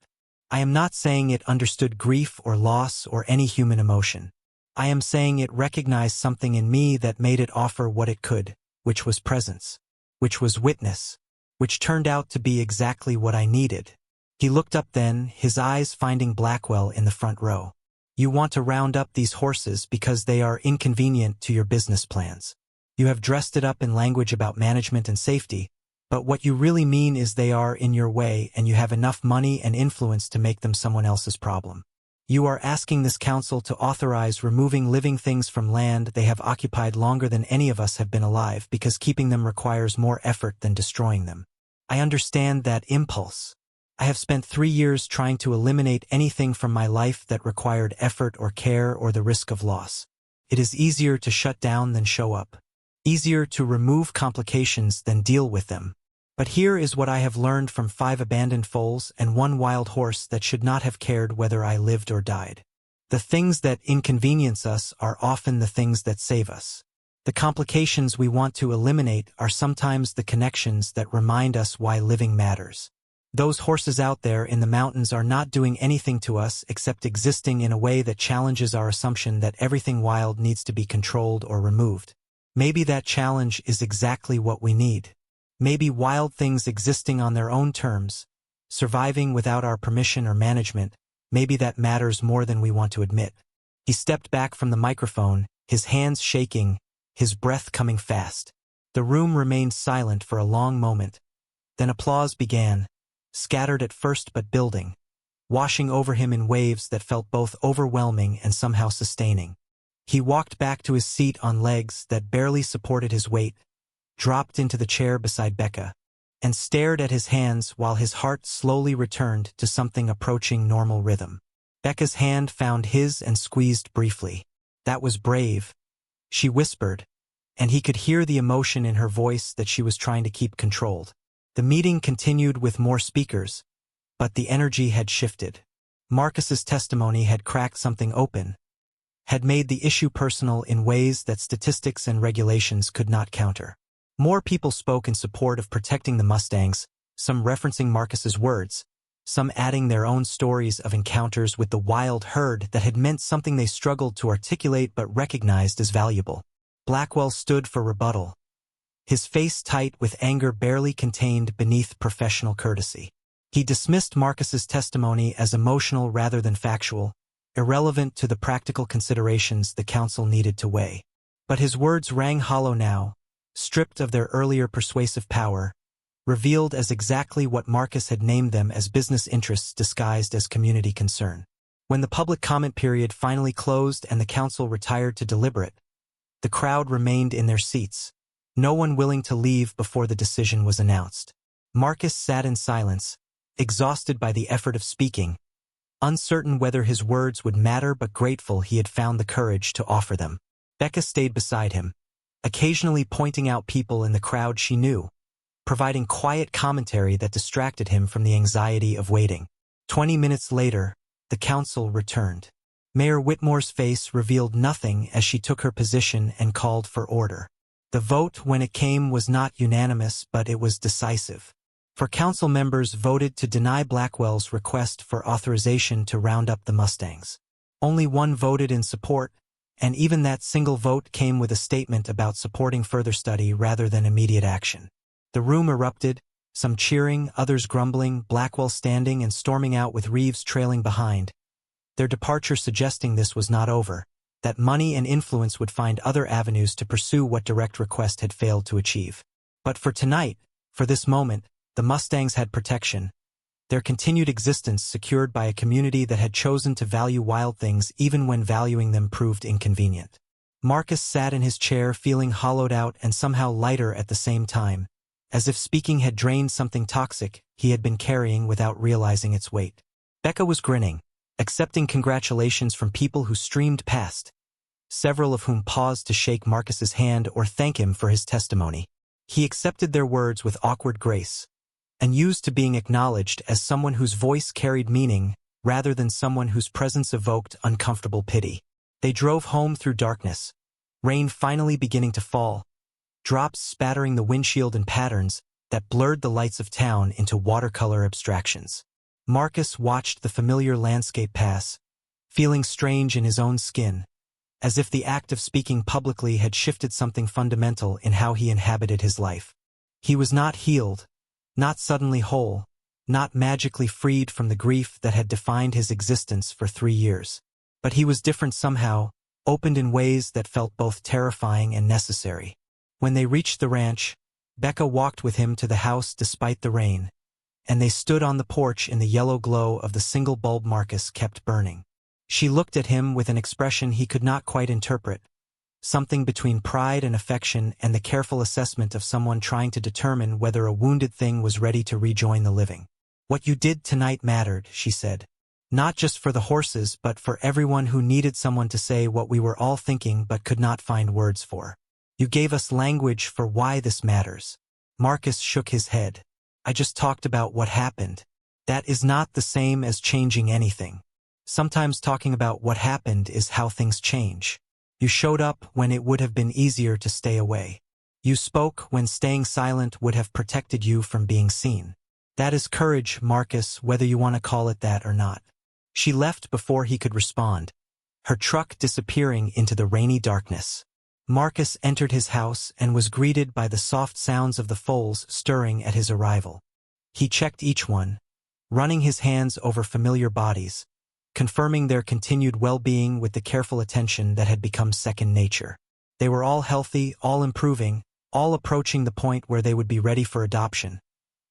I am not saying it understood grief or loss or any human emotion. I am saying it recognized something in me that made it offer what it could, which was presence, which was witness, which turned out to be exactly what I needed. He looked up then, his eyes finding Blackwell in the front row. You want to round up these horses because they are inconvenient to your business plans. You have dressed it up in language about management and safety, but what you really mean is they are in your way and you have enough money and influence to make them someone else's problem. You are asking this council to authorize removing living things from land they have occupied longer than any of us have been alive because keeping them requires more effort than destroying them. I understand that impulse. I have spent 3 years trying to eliminate anything from my life that required effort or care or the risk of loss. It is easier to shut down than show up. Easier to remove complications than deal with them. But here is what I have learned from 5 abandoned foals and 1 wild horse that should not have cared whether I lived or died. The things that inconvenience us are often the things that save us. The complications we want to eliminate are sometimes the connections that remind us why living matters. Those horses out there in the mountains are not doing anything to us except existing in a way that challenges our assumption that everything wild needs to be controlled or removed. Maybe that challenge is exactly what we need. Maybe wild things existing on their own terms, surviving without our permission or management, maybe that matters more than we want to admit. He stepped back from the microphone, his hands shaking, his breath coming fast. The room remained silent for a long moment. Then applause began. Scattered at first but building, washing over him in waves that felt both overwhelming and somehow sustaining. He walked back to his seat on legs that barely supported his weight, dropped into the chair beside Becca, and stared at his hands while his heart slowly returned to something approaching normal rhythm. Becca's hand found his and squeezed briefly. That was brave, she whispered, and he could hear the emotion in her voice that she was trying to keep controlled. The meeting continued with more speakers, but the energy had shifted. Marcus's testimony had cracked something open, had made the issue personal in ways that statistics and regulations could not counter. More people spoke in support of protecting the Mustangs, some referencing Marcus's words, some adding their own stories of encounters with the wild herd that had meant something they struggled to articulate but recognized as valuable. Blackwell stood for rebuttal, his face tight with anger barely contained beneath professional courtesy. He dismissed Marcus's testimony as emotional rather than factual, irrelevant to the practical considerations the council needed to weigh. But his words rang hollow now, stripped of their earlier persuasive power, revealed as exactly what Marcus had named them as business interests disguised as community concern. When the public comment period finally closed and the council retired to deliberate, the crowd remained in their seats, no one willing to leave before the decision was announced. Marcus sat in silence, exhausted by the effort of speaking, uncertain whether his words would matter but grateful he had found the courage to offer them. Becca stayed beside him, occasionally pointing out people in the crowd she knew, providing quiet commentary that distracted him from the anxiety of waiting. 20 minutes later, the council returned. Mayor Whitmore's face revealed nothing as she took her position and called for order. The vote, when it came, was not unanimous, but it was decisive. For council members voted to deny Blackwell's request for authorization to round up the Mustangs. Only one voted in support, and even that single vote came with a statement about supporting further study rather than immediate action. The room erupted, some cheering, others grumbling, Blackwell standing and storming out with Reeves trailing behind, their departure suggesting this was not over, that money and influence would find other avenues to pursue what direct request had failed to achieve. But for tonight, for this moment, the Mustangs had protection, their continued existence secured by a community that had chosen to value wild things even when valuing them proved inconvenient. Marcus sat in his chair feeling hollowed out and somehow lighter at the same time, as if speaking had drained something toxic he had been carrying without realizing its weight. Becca was grinning, accepting congratulations from people who streamed past, several of whom paused to shake Marcus's hand or thank him for his testimony. He accepted their words with awkward grace, and used to being acknowledged as someone whose voice carried meaning rather than someone whose presence evoked uncomfortable pity. They drove home through darkness, rain finally beginning to fall, drops spattering the windshield in patterns that blurred the lights of town into watercolor abstractions. Marcus watched the familiar landscape pass, feeling strange in his own skin, as if the act of speaking publicly had shifted something fundamental in how he inhabited his life. He was not healed, not suddenly whole, not magically freed from the grief that had defined his existence for 3 years. But he was different somehow, opened in ways that felt both terrifying and necessary. When they reached the ranch, Becca walked with him to the house despite the rain, and they stood on the porch in the yellow glow of the single bulb Marcus kept burning. She looked at him with an expression he could not quite interpret, something between pride and affection and the careful assessment of someone trying to determine whether a wounded thing was ready to rejoin the living. "What you did tonight mattered," she said. "Not just for the horses but for everyone who needed someone to say what we were all thinking but could not find words for. You gave us language for why this matters." Marcus shook his head. "I just talked about what happened. That is not the same as changing anything. Sometimes talking about what happened is how things change. You showed up when it would have been easier to stay away. You spoke when staying silent would have protected you from being seen. That is courage, Marcus, whether you want to call it that or not." She left before he could respond, her truck disappearing into the rainy darkness. Marcus entered his house and was greeted by the soft sounds of the foals stirring at his arrival. He checked each one, running his hands over familiar bodies, confirming their continued well-being with the careful attention that had become second nature. They were all healthy, all improving, all approaching the point where they would be ready for adoption,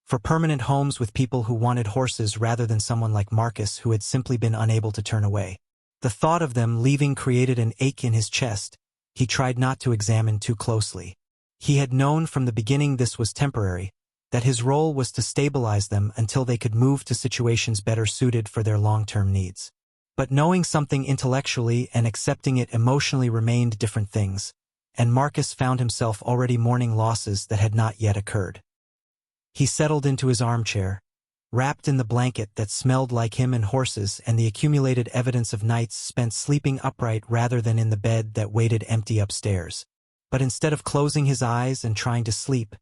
for permanent homes with people who wanted horses rather than someone like Marcus who had simply been unable to turn away. The thought of them leaving created an ache in his chest he tried not to examine too closely. He had known from the beginning this was temporary, that his role was to stabilize them until they could move to situations better suited for their long-term needs. But knowing something intellectually and accepting it emotionally remained different things, and Marcus found himself already mourning losses that had not yet occurred. He settled into his armchair, wrapped in the blanket that smelled like him and horses and the accumulated evidence of nights spent sleeping upright rather than in the bed that waited empty upstairs. But instead of closing his eyes and trying to sleep,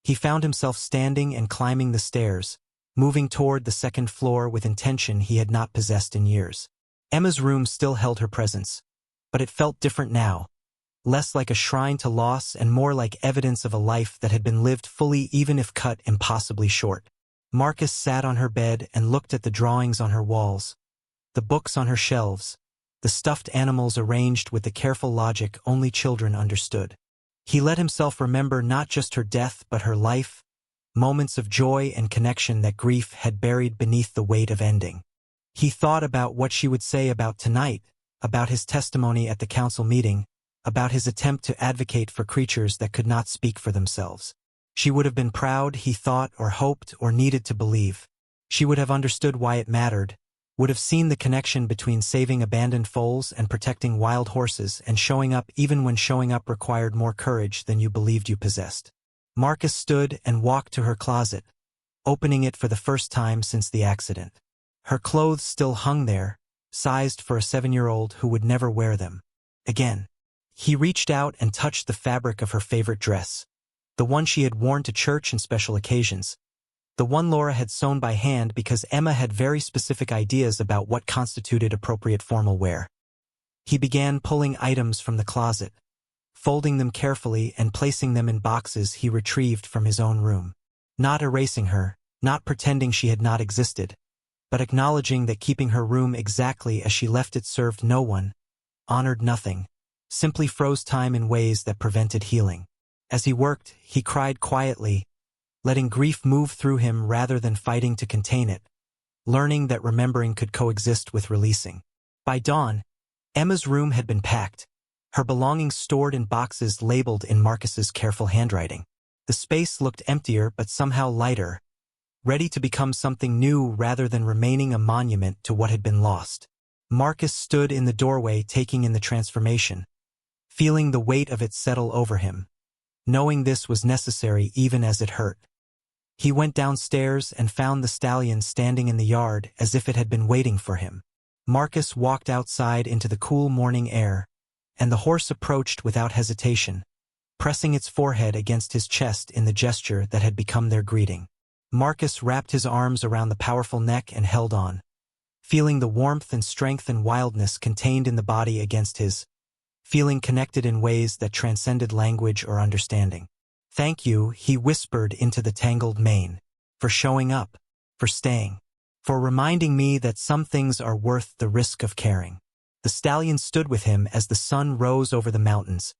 he found himself standing and climbing the stairs, moving toward the second floor with intention he had not possessed in years. Emma's room still held her presence, but it felt different now, less like a shrine to loss and more like evidence of a life that had been lived fully even if cut impossibly short. Marcus sat on her bed and looked at the drawings on her walls, the books on her shelves, the stuffed animals arranged with the careful logic only children understood. He let himself remember not just her death but her life, moments of joy and connection that grief had buried beneath the weight of ending. He thought about what she would say about tonight, about his testimony at the council meeting, about his attempt to advocate for creatures that could not speak for themselves. She would have been proud, he thought, or hoped, or needed to believe. She would have understood why it mattered, would have seen the connection between saving abandoned foals and protecting wild horses and showing up even when showing up required more courage than you believed you possessed. Marcus stood and walked to her closet, opening it for the first time since the accident. Her clothes still hung there, sized for a 7-year-old who would never wear them again. He reached out and touched the fabric of her favorite dress, the one she had worn to church and special occasions, the one Laura had sewn by hand because Emma had very specific ideas about what constituted appropriate formal wear. He began pulling items from the closet, folding them carefully and placing them in boxes he retrieved from his own room. Not erasing her, not pretending she had not existed, but acknowledging that keeping her room exactly as she left it served no one, honored nothing, simply froze time in ways that prevented healing. As he worked, he cried quietly, letting grief move through him rather than fighting to contain it, learning that remembering could coexist with releasing. By dawn, Emma's room had been packed, her belongings stored in boxes labeled in Marcus's careful handwriting. The space looked emptier but somehow lighter, ready to become something new rather than remaining a monument to what had been lost. Marcus stood in the doorway taking in the transformation, feeling the weight of it settle over him, knowing this was necessary even as it hurt. He went downstairs and found the stallion standing in the yard as if it had been waiting for him. Marcus walked outside into the cool morning air, and the horse approached without hesitation, pressing its forehead against his chest in the gesture that had become their greeting. Marcus wrapped his arms around the powerful neck and held on, feeling the warmth and strength and wildness contained in the body against his, feeling connected in ways that transcended language or understanding. "Thank you," he whispered into the tangled mane, "for showing up, for staying, for reminding me that some things are worth the risk of caring." The stallion stood with him as the sun rose over the mountains,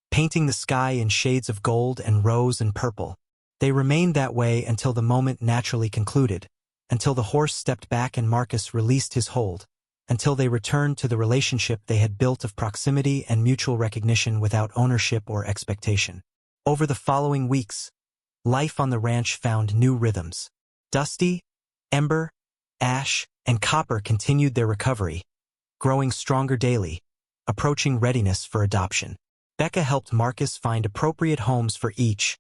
painting the sky in shades of gold and rose and purple. They remained that way until the moment naturally concluded, until the horse stepped back and Marcus released his hold, until they returned to the relationship they had built of proximity and mutual recognition without ownership or expectation. Over the following weeks, life on the ranch found new rhythms. Dusty, Ember, Ash, and Copper continued their recovery, growing stronger daily, approaching readiness for adoption. Becca helped Marcus find appropriate homes for each,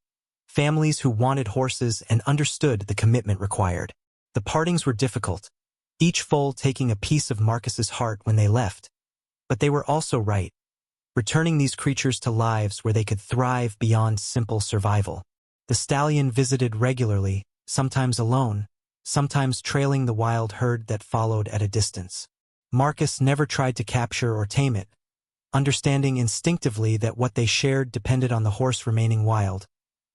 families who wanted horses and understood the commitment required. The partings were difficult, each foal taking a piece of Marcus's heart when they left, but they were also right, returning these creatures to lives where they could thrive beyond simple survival. The stallion visited regularly, sometimes alone, sometimes trailing the wild herd that followed at a distance. Marcus never tried to capture or tame it, understanding instinctively that what they shared depended on the horse remaining wild,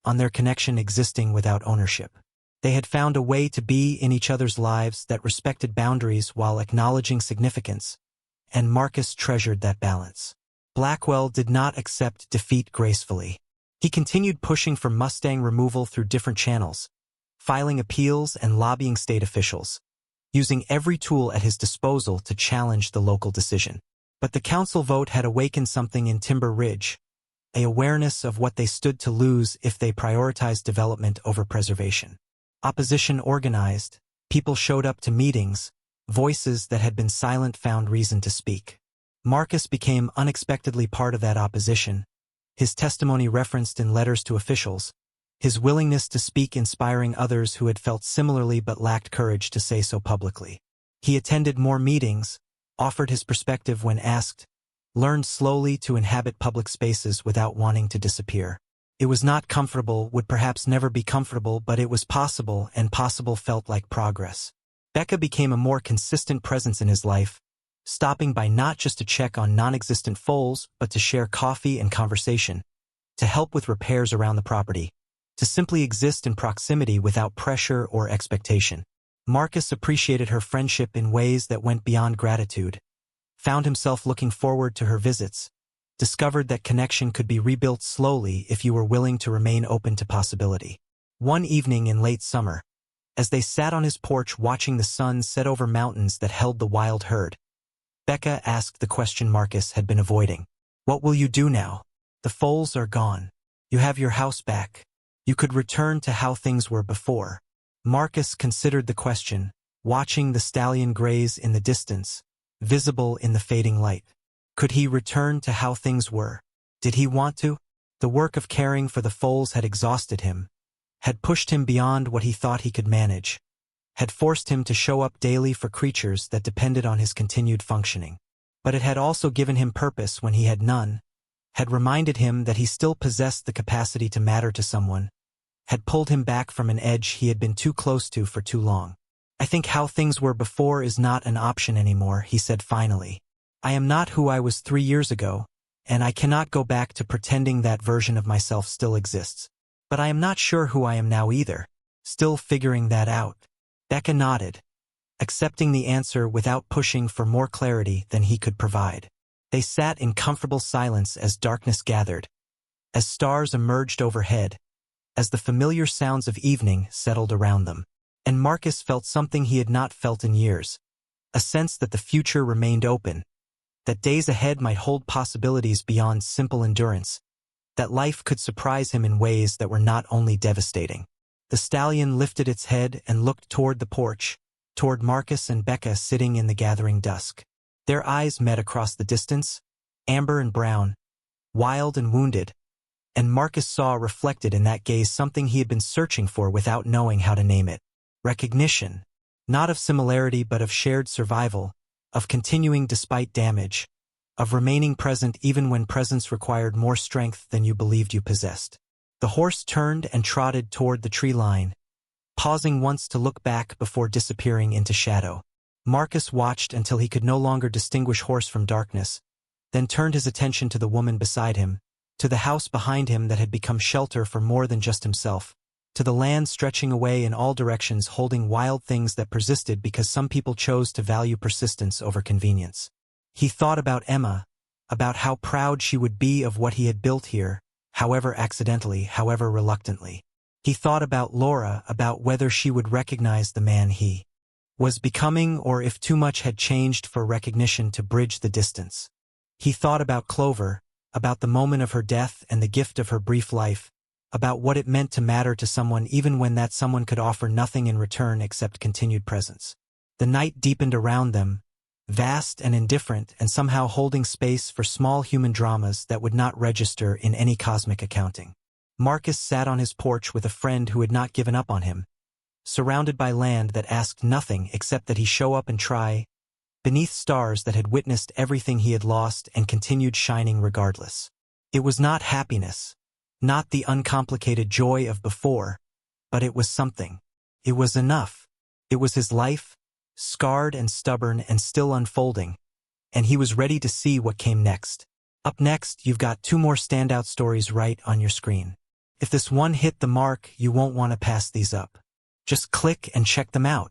on their connection existing without ownership. They had found a way to be in each other's lives that respected boundaries while acknowledging significance, and Marcus treasured that balance. Blackwell did not accept defeat gracefully. He continued pushing for Mustang removal through different channels, filing appeals and lobbying state officials, using every tool at his disposal to challenge the local decision. But the council vote had awakened something in Timber Ridge, an awareness of what they stood to lose if they prioritized development over preservation. Opposition organized, people showed up to meetings, voices that had been silent found reason to speak. Marcus became unexpectedly part of that opposition, his testimony referenced in letters to officials, his willingness to speak inspiring others who had felt similarly but lacked courage to say so publicly. He attended more meetings, offered his perspective when asked, learned slowly to inhabit public spaces without wanting to disappear. It was not comfortable, would perhaps never be comfortable, but it was possible, and possible felt like progress. Becca became a more consistent presence in his life, stopping by not just to check on non-existent foals, but to share coffee and conversation, to help with repairs around the property, to simply exist in proximity without pressure or expectation. Marcus appreciated her friendship in ways that went beyond gratitude, found himself looking forward to her visits, discovered that connection could be rebuilt slowly if you were willing to remain open to possibility. One evening in late summer, as they sat on his porch watching the sun set over mountains that held the wild herd, Becca asked the question Marcus had been avoiding. "What will you do now? The foals are gone. You have your house back. You could return to how things were before." Marcus considered the question, watching the stallion graze in the distance, visible in the fading light. Could he return to how things were? Did he want to? The work of caring for the foals had exhausted him, had pushed him beyond what he thought he could manage, had forced him to show up daily for creatures that depended on his continued functioning. But it had also given him purpose when he had none, had reminded him that he still possessed the capacity to matter to someone, had pulled him back from an edge he had been too close to for too long. "I think how things were before is not an option anymore," he said finally. "I am not who I was 3 years ago, and I cannot go back to pretending that version of myself still exists. But I am not sure who I am now either, still figuring that out." Becca nodded, accepting the answer without pushing for more clarity than he could provide. They sat in comfortable silence as darkness gathered, as stars emerged overhead, as the familiar sounds of evening settled around them. And Marcus felt something he had not felt in years, a sense that the future remained open, that days ahead might hold possibilities beyond simple endurance, that life could surprise him in ways that were not only devastating. The stallion lifted its head and looked toward the porch, toward Marcus and Becca sitting in the gathering dusk. Their eyes met across the distance, amber and brown, wild and wounded, and Marcus saw reflected in that gaze something he had been searching for without knowing how to name it. Recognition, not of similarity but of shared survival, of continuing despite damage, of remaining present even when presence required more strength than you believed you possessed. The horse turned and trotted toward the tree line, pausing once to look back before disappearing into shadow. Marcus watched until he could no longer distinguish horse from darkness, then turned his attention to the woman beside him, to the house behind him that had become shelter for more than just himself, to the land stretching away in all directions holding wild things that persisted because some people chose to value persistence over convenience. He thought about Emma, about how proud she would be of what he had built here, however accidentally, however reluctantly. He thought about Laura, about whether she would recognize the man he was becoming or if too much had changed for recognition to bridge the distance. He thought about Clover, about the moment of her death and the gift of her brief life, about what it meant to matter to someone even when that someone could offer nothing in return except continued presence. The night deepened around them, vast and indifferent and somehow holding space for small human dramas that would not register in any cosmic accounting. Marcus sat on his porch with a friend who had not given up on him, surrounded by land that asked nothing except that he show up and try, beneath stars that had witnessed everything he had lost and continued shining regardless. It was not happiness, not the uncomplicated joy of before, but it was something. It was enough. It was his life, scarred and stubborn and still unfolding, and he was ready to see what came next. Up next, you've got 2 more standout stories right on your screen. If this one hit the mark, you won't want to pass these up. Just click and check them out.